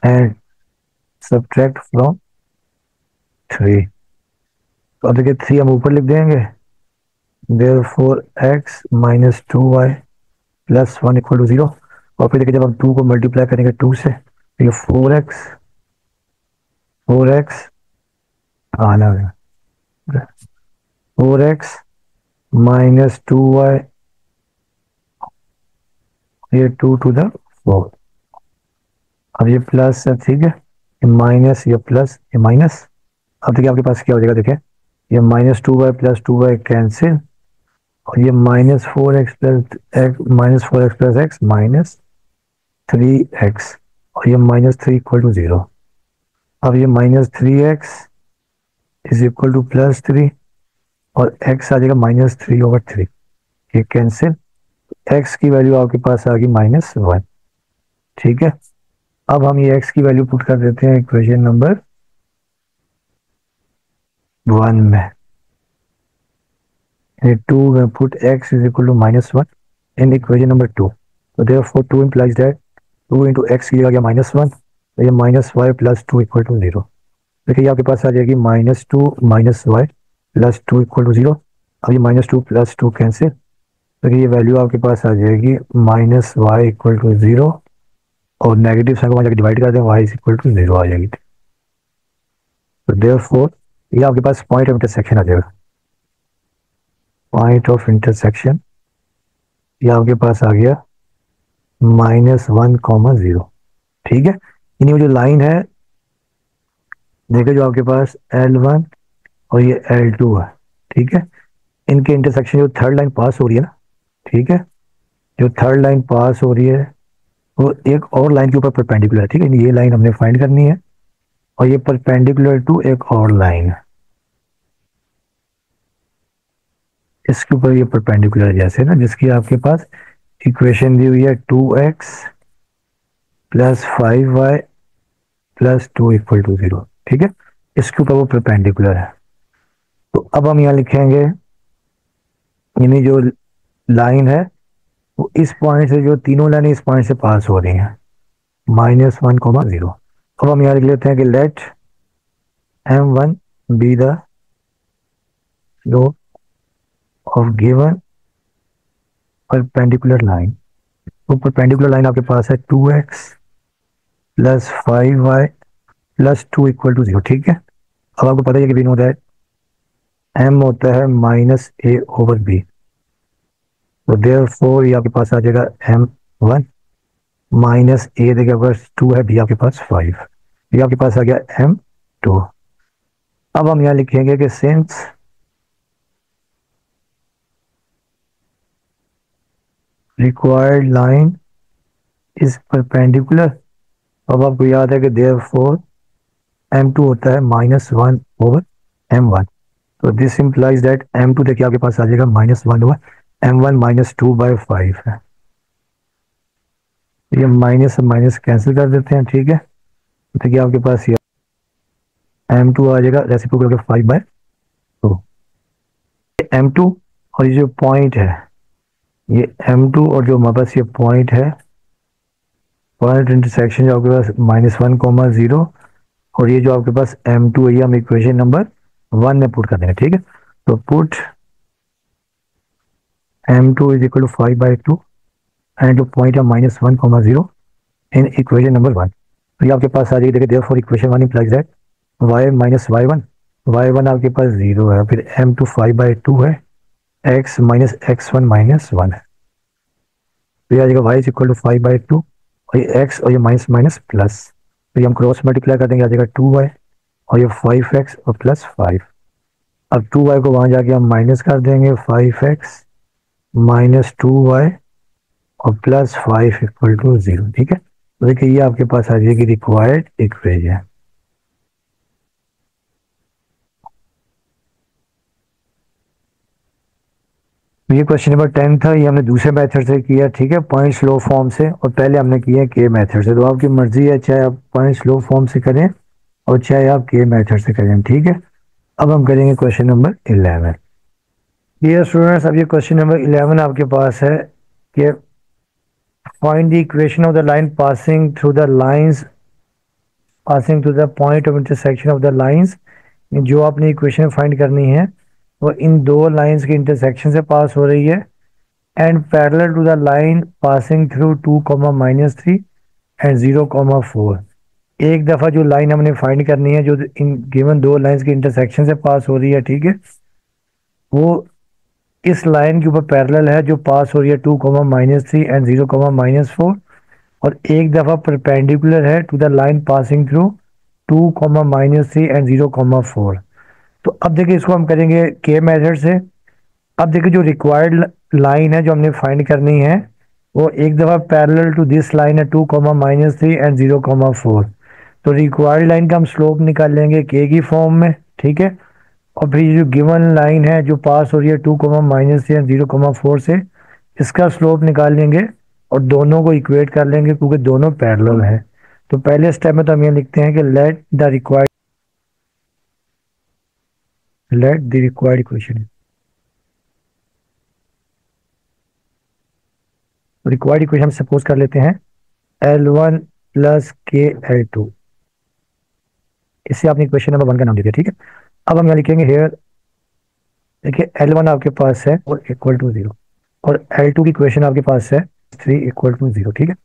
and subtract from 3। तो अब देखिए 3 हम ऊपर लिख देंगे। Therefore x minus 2y plus 1 equal to 0। और फिर देखिए जब हम 2 को मल्टीप्लाई करेंगे 2 से, तो ये 4x आना है 4x माइनस 2y, ये 2 टू द 4। अब ये प्लस है, ठीक है, ये माइनस, ये प्लस, ये माइनस। अब देखिए आपके पास क्या हो जाएगा, देखिए ये minus 2y plus 2y cancel, और ये minus 4x plus x minus 4x plus x minus 3x, और ये माइनस 3 इक्वल टू 0। अब ये minus 3x is equal to plus 3, और x आ जाएगा माइनस 3/3, ये कैंसिल। x की वैल्यू आपके पास आ गई -1। ठीक है, अब हम ये x की वैल्यू पुट कर देते हैं इक्वेशन नंबर 1 में। 2 में put x is equal to -1 in equation number 2। तो therefore 2 implies that 2 into x की जगह -1, तो ये -y प्लस 2 इक्वल टू 0। देखिए आपके पास आ जाएगी -2 minus y plus 2 equal to 0। अब ये -2 प्लस 2 कैंसिल, तो ये वैल्यू आपके पास आ जाएगी -y इक्वल टू 0, और नेगेटिव साइन को वहाँ जाकर डिवाइड कर दें, y इज इक्वल टू 0 आ जाएगी। तो देयरफॉर ये आपके पास पॉइंट ऑफ इंटरसेक्शन आ जाएगा। पॉइंट ऑफ इंटरसेक्शन ये आपके पास आ गया -1,0। ठीक है, यानी जो लाइन है देखिए जो आपके पास L1 और ये L2 है, ठीक है, इनके इंटरसेक्शन जो थर्ड लाइन पास हो रही है ना, ठीक है, जो थर्ड लाइन पास हो रही है वो एक और लाइन के ऊपर परपेंडिकुलर है। ठीक है, ये लाइन हमने फाइंड करनी है, और ये परपेंडिकुलर टू एक और लाइन, इसके ऊपर ये परपेंडिकुलर जैसे ना, जिसकी आपके पास इक्वेशन दी हुई है 2x plus 5y plus 2 equal to 0। ठीक है, इसके ऊपर वो परपेंडिकुलर है। तो अब हम यहाँ लिखेंगे, यानी जो लाइन है वो इस पॉइंट से, जो तीनों लाइन इस पॉइंट से पास हो रही हैं, -1,0। अब हम यहाँ लिख लेते हैं कि let M1 be the slope of given perpendicular line. तो परपेंडिकुलर लाइन आपके पास है 2x plus 5y plus 2 equal to 0। ठीक है, अब आपको पता है कि वी नो दैट m होता है -a/b। तो देयरफॉर ये आपके पास आ जाएगा M1 माइनस a, देखिए आपके पास 2 है, b आपके पास 5, ये आपके पास आ गया M2। अब हम यहाँ लिखेंगे कि since required line is perpendicular, अब आपको याद है कि देयरफॉर M2 होता है -1/M1। तो दिस इंप्लाइज दैट M2 देखिए आपके पास आ जाएगा -1/M1 -2/5 है। ये माइनस माइनस कैंसिल कर देते हैं। ठीक है, देखिए आपके पास ये M2 आ जाएगा रेसिप्रोकल 5/2। M2 और ये जो पॉइंट है, ये M2 और जो हमारे पास ये पॉइंट है पॉइंट इंटरसेक्शन जो आपके पास -1, 0, और ये जो आपके पास M2 है ये हम इक्वेशन नंबर 1 में पुट कर देंगे, ठीक है। तो put M2 is equal to 5/2 and जो पॉइंट है -1, 0 इन इक्वेशन नंबर 1। तो ये आपके पास आ जाएगी, देखिए therefore equation 1 implies that y minus y1 आपके पास 0 है, फिर M2 5/2 है, x माइनस x1 -1 है। तो ये आ जाएगा y इज इक्वल टू 5/2 और ये x और ये माइनस माइनस प्लस, तो ये हम क्रॉस मल्टीप्लाई कर देंगे, आ जाएगा 2y और ये 5x और प्लस 5। अब 2y को वहां जाके हम माइनस कर देंगे, 5x माइनस 2y और प्लस 5 इक्वल टू 0, ठीक है। तो देखिए ये आपके पास आ जाएगी रिक्वायर्ड इक्वेशन। ये क्वेश्चन नंबर 10 था, ये हमने दूसरे मेथड से किया, ठीक है, पॉइंट स्लो फॉर्म से, और पहले हमने किया के मेथड से। तो आपकी मर्जी है, चाहे आप पॉइंट स्लो फॉर्म से करें और चाहे आप के मेथड से करें, ठीक है। अब हम करेंगे क्वेश्चन नंबर 11। डियर स्टूडेंट्स, अब ये क्वेश्चन नंबर 11 आपके पास है कि find the equation of the line passing through the lines passing to the point of intersection of the lines. जो आपने इक्वेशन फाइंड करनी है वो इन दो लाइंस के इंटरसेक्शन से पास हो रही है and parallel to the line passing through 2, -3 and 0, 4। एक दफा जो लाइन हमने फाइंड करनी है जो इन गिवन दो लाइंस के इंटरसेक्शन से पास हो रही है, ठीक है, वो इस लाइन के ऊपर पैरेलल है जो पास हो रही है 2, -3 एंड 0, -4, और एक दफा परपेंडिकुलर है to the line passing through 2, -3 and 0, 4। तो अब देखिए इसको हम करेंगे के मेथड से। अब देखिए जो रिक्वायर्ड लाइन है जो हमने फाइंड करनी है वो एक दफा पैरेलल टू दिस लाइन है 2, -3 एंड 0, 4। तो रिक्वायर्ड लाइन का हम स्लोप निकाल लेंगे के की फॉर्म में, ठीक है। और फिर ये जो गिवन लाइन है जो पास हो रही है 2, -3 एंड 0, 4 से, इसका स्लोप निकाल लेंगे और दोनों को इक्वेट कर लेंगे क्योंकि दोनों पैरेलल है। तो पहले स्टेप में तो हम ये लिखते हैं कि late the required equation. Required equation हम सपोज कर लेते हैं L1 प्लस के L2। इससे आपने इक्वेशन नंबर 1 का नाम दे दिया, ठीक है। अब हम यहाँ लिखेंगे हेयर, देखिए L1 आपके पास है और इक्वल टू 0, और L2 की इक्वेशन आपके पास है 3 इक्वल टू 0, ठीक है।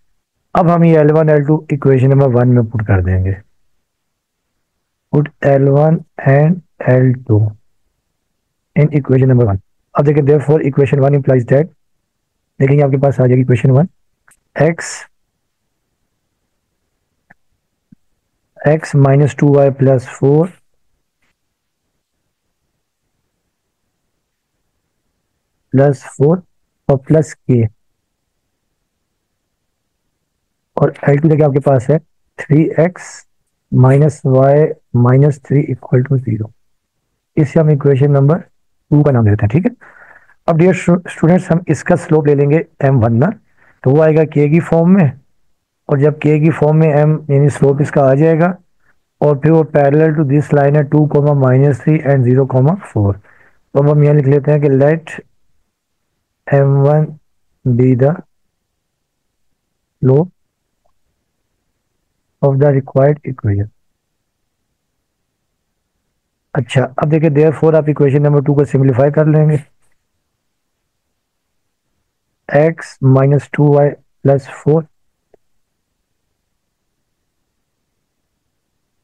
अब हम ये L1 L2 इक्वेशन नंबर 1 में पुट कर देंगे, put L1 and L2 in equation number 1। अब देखिए देयरफॉर इक्वेशन 1 इंप्लाइज दैट, देखेंगे आपके पास आ जाएगी equation 1 x minus 2y plus 4 और प्लस के, और L2 देखिए आपके पास है 3x minus y minus 3 equal to 0। इसे हम इक्वेशन नंबर 2 का नाम देते हैं, ठीक है। अब डियर स्टूडेंट्स हम इसका स्लोप ले लेंगे m1 ना, तो वो आएगा k की फॉर्म में, और जब k की फॉर्म में m यानी स्लोप इसका आ जाएगा, और फिर वो पैरेलल टू दिस लाइन है 2, -3 एंड 0, 4। तो अब हम यहाँ लिख लेते हैं कि let m1 be the slope of the required equation. अच्छा, अब देखिए देयरफॉर आप इक्वेशन नंबर 2 को सिंपलीफाई कर लेंगे, x minus 2y plus 4,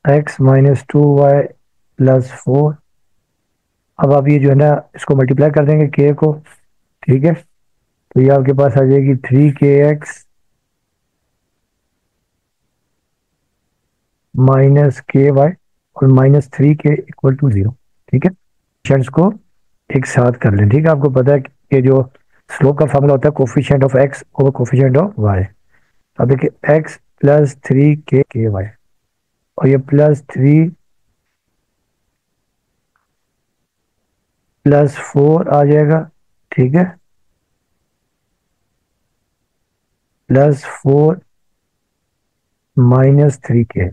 x minus 2y plus 4। अब आप ये जो है ना इसको मल्टीप्लाई कर देंगे k को, ठीक है। तो ये आपके पास आ जाएगी 3kx माइनस k y और -3k इक्वल टू 0, ठीक है। कोफिशिएंट्स को एक साथ कर लें, ठीक है। आपको पता है कि जो स्लोप का फार्मूला होता है coefficient of x over coefficient of y। अब देखिए x प्लस 3k y और ये प्लस 3 प्लस 4 आ जाएगा, ठीक है, प्लस 4 -3k।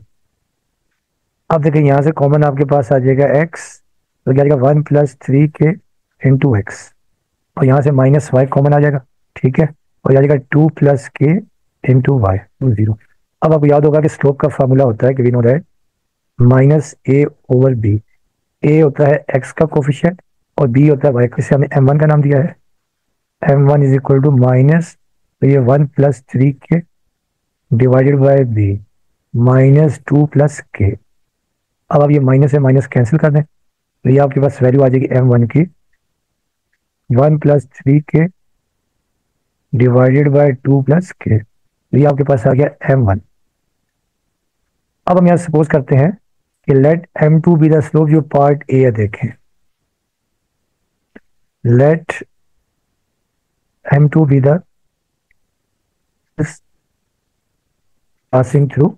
अब देखिए यहाँ से कॉमन आपके पास आ जाएगा x, तो क्या आएगा 1 प्लस 3k इंटू एक्स, और यहाँ से -y कॉमन आ जाएगा, ठीक है, और आ जाएगा 2 plus k into y to 0। अब आपको याद होगा कि स्लोप का फार्मूला होता है कि we know that minus A over B. A होता है एक्स का कोफिशिएंट और बी होता है वाई का, इसे हमने m1 का नाम दिया है। m1 is equal to minus, तो ये 1 + 3 के divided by b minus 2 + k। अब आप ये माइनस से माइनस कैंसिल कर दें तो ये आपके पास वैल्यू आ जाएगी m1 की 1 + 3 के डिवाइडेड बाय 2 + k। तो ये आपके पास आ गया m1। अब हम यहाँ सपोज करते हैं कि let m2 be the slope, जो पार्ट ए है देखें, let m2 be the passing through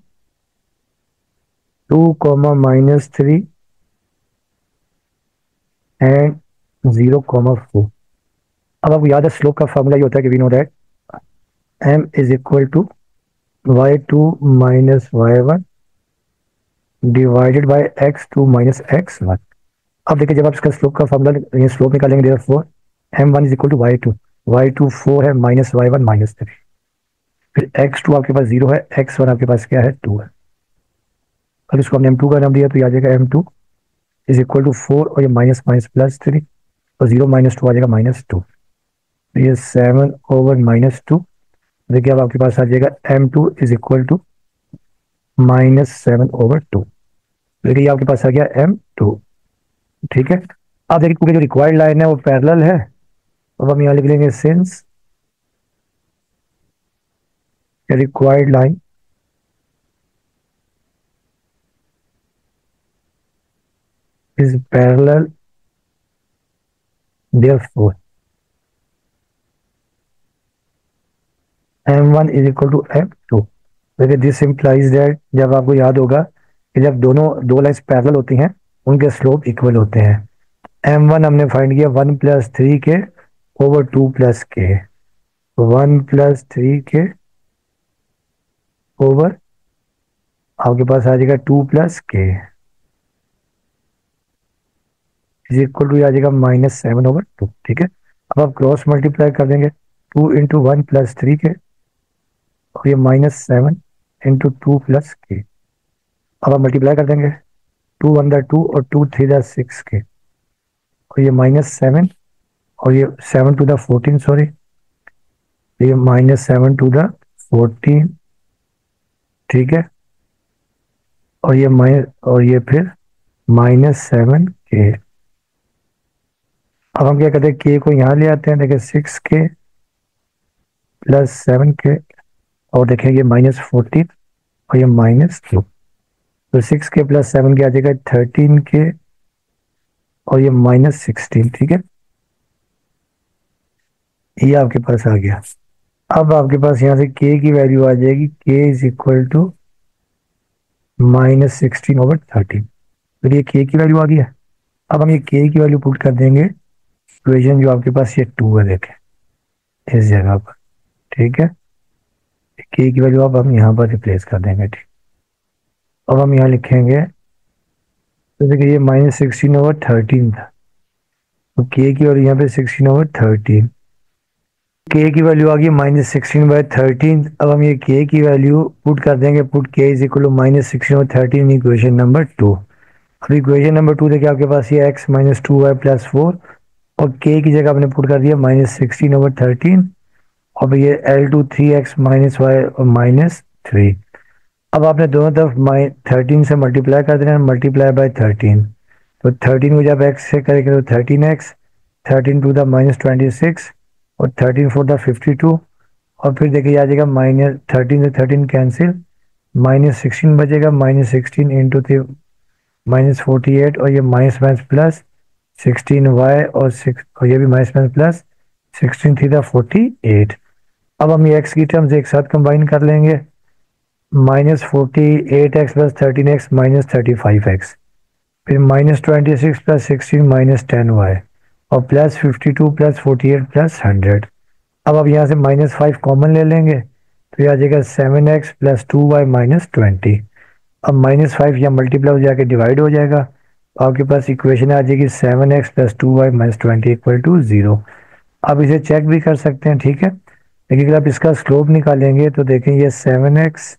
2, -3 and 0, 4। अब आपको याद है स्लोप का फॉर्मूला ये होता है कि we know that m is equal to y2 - y1 divided by x2 - x1। अब देखिए जब आप इसका स्लोप का फॉर्मूला ये स्लोप निकालेंगे, therefore m1 is equal to y2 4 है -y1 -3, फिर x2 आपके पास 0 है, x1 आपके पास क्या है 2 है। अगर इसको हमने m2 का नाम दिया तो ये आ जाएगा m2 इज इक्वल टू 4 और ये माइनस माइनस +3 और 0 - 2 आ जाएगा -2। तो ये 7/-2। देखिए अब आपके पास आ जाएगा m2 इज इक्वल टू -7/2। देखिए ये आपके पास आ गया m2। ठीक है, अब देखिए क्योंकि जो रिक्वायर्ड लाइन है वो पैरेलल है, अब हम यहाँ लिख लेंगे since required line is parallel, therefore m1 is equal to m2। देखिए दिस इम्प्लाइज दैट, जब आपको याद होगा कि जब दोनों दो लाइन्स पैरेलल होती हैं उनके स्लोप इक्वल होते हैं। m1 हमने फाइंड किया 1 + 3 के ओवर 2 + k, 1 + 3 के ओवर आपके पास आ जाएगा 2 + k इज इक्वल टू आ जाएगा -7/2। ठीक है, अब आप क्रॉस मल्टीप्लाई कर देंगे 2 × 1 + 3 के और ये -7 × 2 + k। अब आप मल्टीप्लाई कर देंगे 2 × 1 = 2 और 2 × 3 = 6 के और ये -7 और ये 7 × 14, सॉरी, ये -7 × 14। ठीक है, और ये फिर -7k। अब हम क्या करते हैं, k को यहाँ ले आते हैं, देखिए 6k + 7k और देखें ये -14 और ये -2, तो 6k + 7k आ जाएगा 13k और ये -16। ठीक है, ये आपके पास आ गया। अब आपके पास यहाँ से k की वैल्यू आ जाएगी, k इज इक्वल टू -16/13। तो ये k की वैल्यू आ गई है। अब हम ये k की वैल्यू पुट कर देंगे इक्वेशन जो आपके पास ये 2 है, देखें इस जगह पर। ठीक है, k की वैल्यू अब हम यहाँ पर रिप्लेस कर देंगे। ठीक, अब हम यहाँ लिखेंगे, तो देखिए ये -16/13 था, तो k की वैल्यू यहाँ पे 16/13, k की वैल्यू आ गई -16/13। अब हम ये k की वैल्यू पुट कर देंगे, put k is equal to -16/13 equation number 2। अब इक्वेशन नंबर 2 देखिए आपके पास ये x - 2y + 4 और k की जगह आपने पुट कर दिया -16/13 और ये L2 3x - y और -3। अब आपने दोनों तरफ 13 से मल्टीप्लाई कर देना, मल्टीप्लाई बाय 13, तो 13 को जब x से करेंगे तो 13x, 13 × 26 और 13 × 4 = 52 और फिर देखिए आ जाएगा -13 से 13 कैंसिल, -16 बचेगा, -16 × 3 -48 और ये माइनस प्लस 16y और 6 और ये भी माइनस प्लस 16 थीटा 48। अब हम ये x की टर्म्स एक साथ कंबाइन कर लेंगे, -48x + 13x -35x, फिर -26 + 16 -10y और +52 + 48 + 100। अब आप यहाँ से -5 कॉमन ले लेंगे तो ये आ जाएगा 7x + 2y -20। अब -5 या मल्टीप्लाई हो जाके डिवाइड हो जाएगा, आपके पास इक्वेशन आ जाएगी 7x + 2y -20 = 0। आप इसे चेक भी कर सकते हैं। ठीक है, लेकिन अगर आप इसका स्लोप निकालेंगे तो देखें ये 7x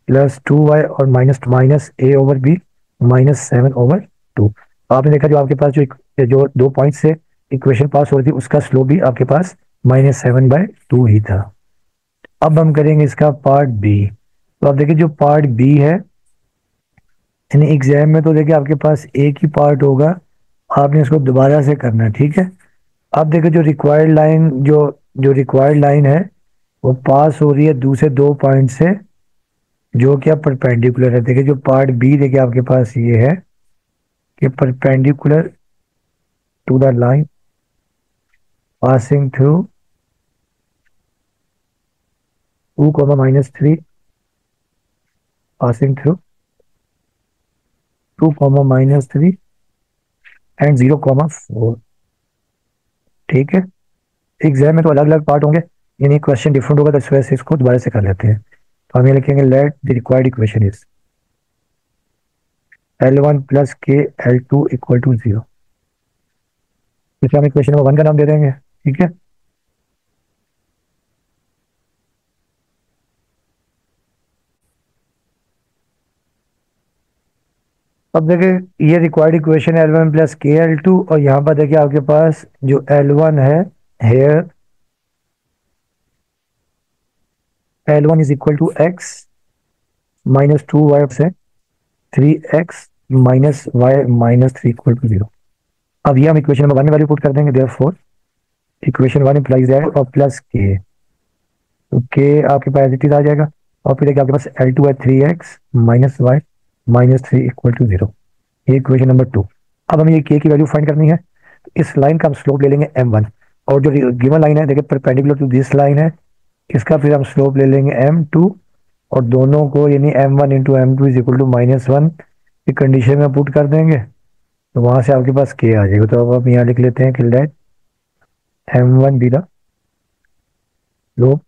प्लस 2y और माइनस माइनस ए ओवर बी माइनस 7/2। आपने देखा जो आपके पास जो 2 पॉइंट से इक्वेशन पास हो रही थी उसका स्लोप भी आपके पास -7/2 ही था। अब हम करेंगे इसका पार्ट बी। तो आप देखिए जो पार्ट बी है, यानी एग्जाम में तो देखिए आपके पास एक ही पार्ट होगा, आपने इसको दोबारा से करना है, ठीक है। अब देखिए जो रिक्वायर्ड लाइन जो रिक्वायर्ड लाइन है वो पास हो रही है दूसरे 2 पॉइंट से, जो कि अब परपेंडिकुलर है। देखिए जो पार्ट बी देखिए आपके पास ये है कि perpendicular to the line passing through 2, -3 passing through 2, -3 and 0, 4। ठीक है, एग्जाम में तो अलग अलग पार्ट होंगे, यानी क्वेश्चन डिफरेंट होगा, तो इस वजह से इसको दोबारा से कर लेते हैं। तो हम ये लिखेंगे late the required equation is L1 plus के L2 इक्वल टू 0। इसे हम इक्वेशन नंबर 1 का नाम दे देंगे, ठीक है। अब देखिए ये रिक्वायर्ड इक्वेशन है L1 प्लस के L2, और यहाँ पर देखिए आपके पास जो L1 है, here L1 is equal to x -2y से 3x -y -3 इक्वल टू 0। अब ये हम इक्वेशन नंबर 1 में वैल्यू पुट कर देंगे, देयरफॉर इक्वेशन 1 इम्प्लाइज दैट और प्लस के, तो के आपके पास इट आ जाएगा। और फिर देखिए आपके पास L2 है 3x -y -3 इक्वल टू 0। ये इक्वेशन नंबर 2। अब हमें ये के की वैल्यू फाइंड करनी है, तो इस लाइन का हम स्लोप ले लेंगे m1, और जो गिवन लाइन है देखिए परपेंडिकुलर टू दिस लाइन है, इसका फिर हम स्लोप ले लेंगे m2, और दोनों को यानी m1 into m2 is equal to -1 की कंडीशन में पुट कर देंगे, तो वहां से आपके पास के आ जाएगा। तो अब आप यहाँ लिख लेते हैं कि let m1 be the slope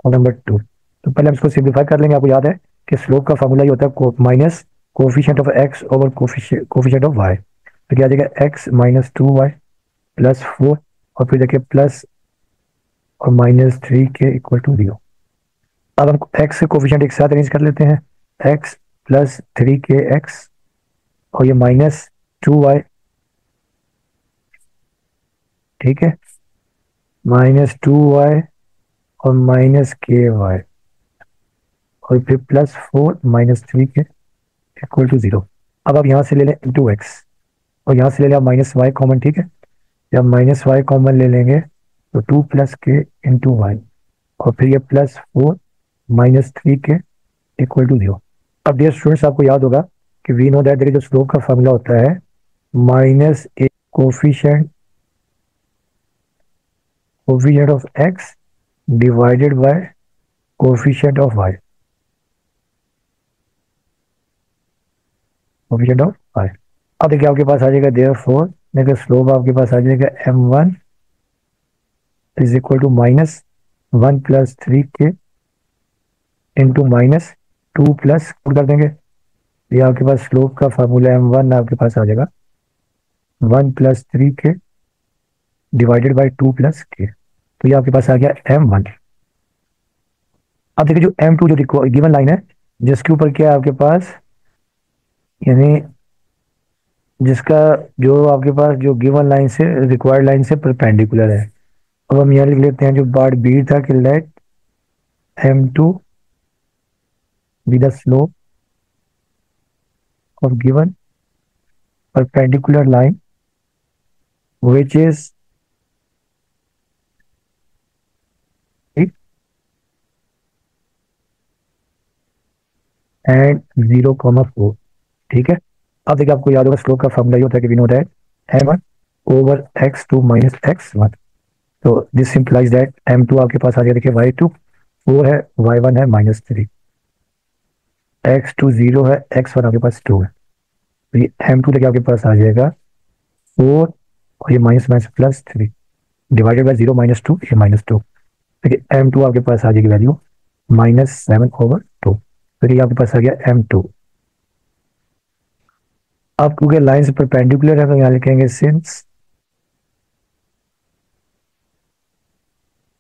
number 2। तो पहले हम इसको सिंप्लीफाई कर लेंगे। आपको याद है कि स्लोप का फॉर्मूला ये होता है minus coefficient of x over coefficient of y। तो क्या आ जाएगा x -2y +4, और फिर देखिए प्लस और -3 के इक्वल टू 0। अब हम x के कोफिशिएंट एक साथ अरेंज कर लेते हैं, x +3kx और ये -2y, ठीक है, -2y और -ky, और फिर +4 -3 के इक्वल टू 0। अब आप यहाँ से ले लें इंटू एक्स, और यहाँ से ले लें आप -y कॉमन, ठीक है। जब -y कॉमन ले लेंगे तो 2 + के इंटू वाई, और फिर ये +4 -3 के इक्वल टू 0। अब डियर स्टूडेंट्स आपको याद होगा कि वी नो दैट देखिए जो स्लोप का फॉर्मूला होता है -a coefficient of x divided by coefficient of y, coefficient of y। अब देखिए आपके पास आ जाएगा देयरफॉर देखिए स्लोप आपके पास आ जाएगा m1 is equal to -1 + 3k into -2 plus कर देंगे, ये आपके पास स्लोप का फार्मूला m1 आपके पास आ जाएगा 1 + 3k डिवाइडेड बाय 2 + k। तो ये आपके पास आ गया m1। अब देखिए जो m2 जो गिवन लाइन है जिसके ऊपर क्या है आपके पास, यानी जिसका जो आपके पास जो गिवन लाइन से रिक्वायर्ड लाइन से परपेंडिकुलर है। अब हम यहाँ लिख लेते हैं जो पार्ट बी था कि let m2 be the slope of given perpendicular line which is and 0, 4। ठीक है, अब देखिए आपको याद होगा स्लोप का फॉर्मूला ये होता है कि we know that m1 over x2 minus x1। तो दिस इंप्लाइज दैट m2 आपके पास आ जाएगा, देखिए y2 4 है, y1 है -3, x2 0 है, x1 आपके पास 2 है। तो ये m2 देखिए आपके पास आ जाएगा 4 और ये -+3 डिवाइडेड बाय 0 -2, ये -2। देखिए m2 आपके पास आ जाएगी वैल्यू -7/2। फिर ये आपके पास आ गया m2। अब क्योंकि लाइन से परपेंडिकुलर है तो यहाँ लिखेंगे since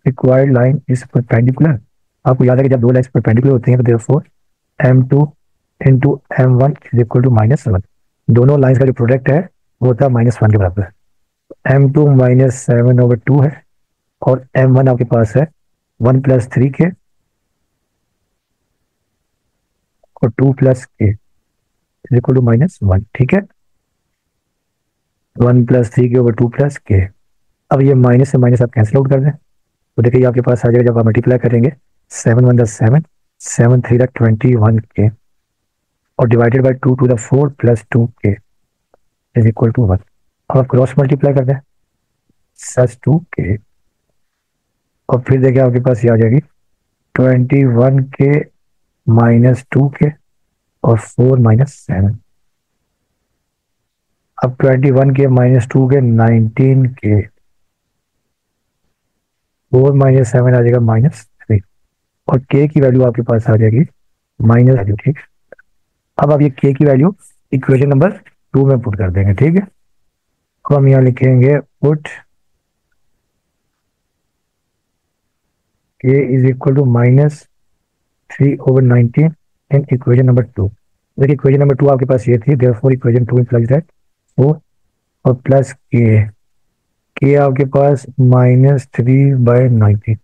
required line is perpendicular आपको याद है कि जब दो लाइन्स परपेंडिकुलर होती हैं तो therefore m2 into m1 is equal to -7। दोनों लाइन्स का जो प्रोडक्ट है वो होता है -1 के बराबर है। m2 -7/2 है और m1 आपके पास है 1 + 3k और 2 + k इज इक्वल टू -1। ठीक है, 1 + 3k/2 + k। अब ये माइनस से माइनस आप कैंसिल आउट कर दें तो देखिए आपके पास आ जाएगा, जब आप मल्टीप्लाई करेंगे 7 × 1 = 7, 7 × 3 = 21k और divided by 2 × 4 + 2k is equal to 1। अब आप क्रॉस मल्टीप्लाई कर दें सच 2k और फिर देखिए आपके पास ये आ जाएगी 21k -2k और 4 - 7। अब 21k -2k 19k, 4 - 7 आ जाएगा -3 और k की वैल्यू आपके पास आ जाएगी -वैल्यू। ठीक, अब आप ये k की वैल्यू इक्वेशन नंबर 2 में पुट कर देंगे। ठीक है, अब हम यहाँ लिखेंगे put k is equal to -3/19 in equation number 2। देखिए इक्वेशन नंबर 2 आपके पास ये थी, देयरफॉर इक्वेशन 2 implies दैट 4 और प्लस k आपके पास -3/19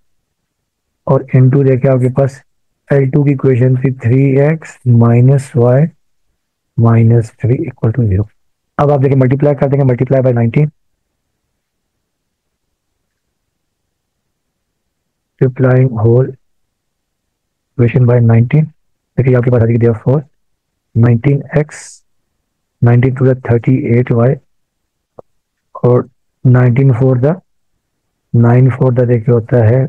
और इनटू देखिए आपके पास L2 की इक्वेशन थी 3x - y - 3 इक्वल टू 0। अब आप देखिए मल्टीप्लाई कर देंगे, multiply by 19, multiplying whole equation by 19। देखिए आपके पास आ जाएगी therefore 19x, 19 to the 38y और 19 4 द 9 4 द देखिए होता है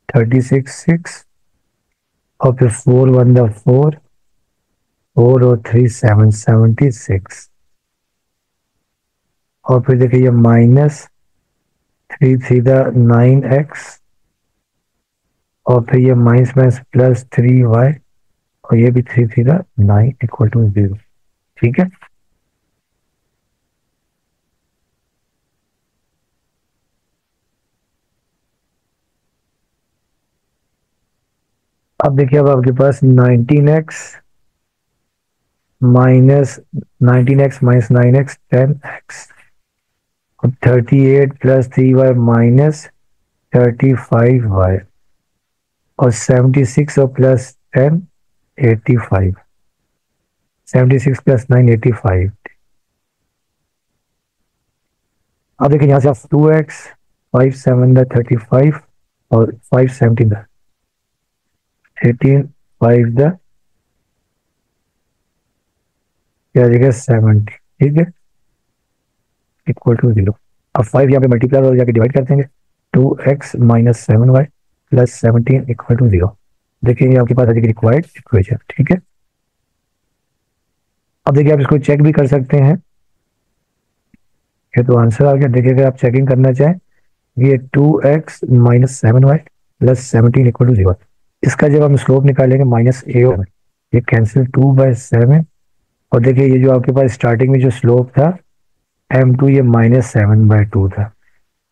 36 6 और फिर 4 1 द 4, 4 और 3 7 76 और फिर देखिए ये -3 3 द 9x और फिर ये -+3y और ये भी 3 3 द 9 इक्वल टू 0। ठीक है, अब देखिए अब आपके पास 19x -9x 10x और 38 + 3y -35y और 76 और +10 85, 76 + 9 85। अब देखिए यहाँ से आप 2x 5 7 द 35 और 5 17 द 18 5 द क्या आ जाएगा 70। ठीक है, इक्वल टू 0। अब 5 यहाँ पे मल्टीप्लाई और जाके डिवाइड कर देंगे 2x - 7y + 17 इक्वल टू 0। देखिए ये आपके पास आ जाएगी रिक्वायर्ड इक्वेशन। ठीक है, अब देखिए आप इसको चेक भी कर सकते हैं, ये तो आंसर आ गया। देखिए अगर आप चेकिंग करना चाहें ये 2x - 7y + 17 इक्वल टू 0। इसका जब हम स्लोप निकालेंगे -a ये कैंसिल 2/7 और देखिए ये जो आपके पास स्टार्टिंग में जो स्लोप था m2 ये -7/2 था।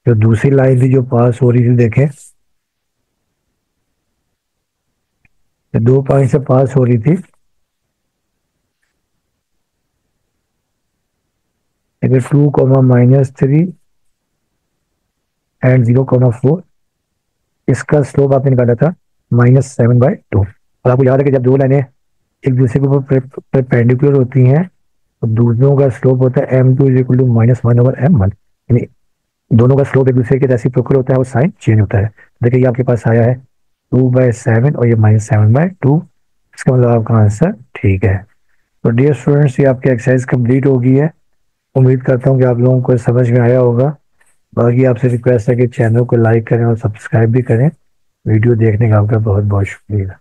जो दूसरी लाइन थी जो पास हो रही थी देखें, दो पॉइंट से पास हो रही थी, अगर 2, -3 एंड 0, 4 इसका स्लोप आपने निकाला था -7/2। और आपको याद है कि जब दो लाइनें एक दूसरे के ऊपर परपेंडिकुलर होती हैं तो दूसरों का स्लोप होता है m2 = -1/m1, यानी दोनों का स्लोप एक दूसरे के रेसिप्रोकल होता है और साइन चेंज होता है। देखिए ये आपके पास आया है 2/7 और ये -7/2, इसका मतलब आपका आंसर ठीक है। तो डियर स्टूडेंट्स ये आपकी एक्सरसाइज कंप्लीट हो गई है। उम्मीद करता हूँ कि आप लोगों को समझ में आया होगा। बाकी आपसे रिक्वेस्ट है कि चैनल को लाइक करें और सब्सक्राइब भी करें। वीडियो देखने का आपका बहुत बहुत शुक्रिया।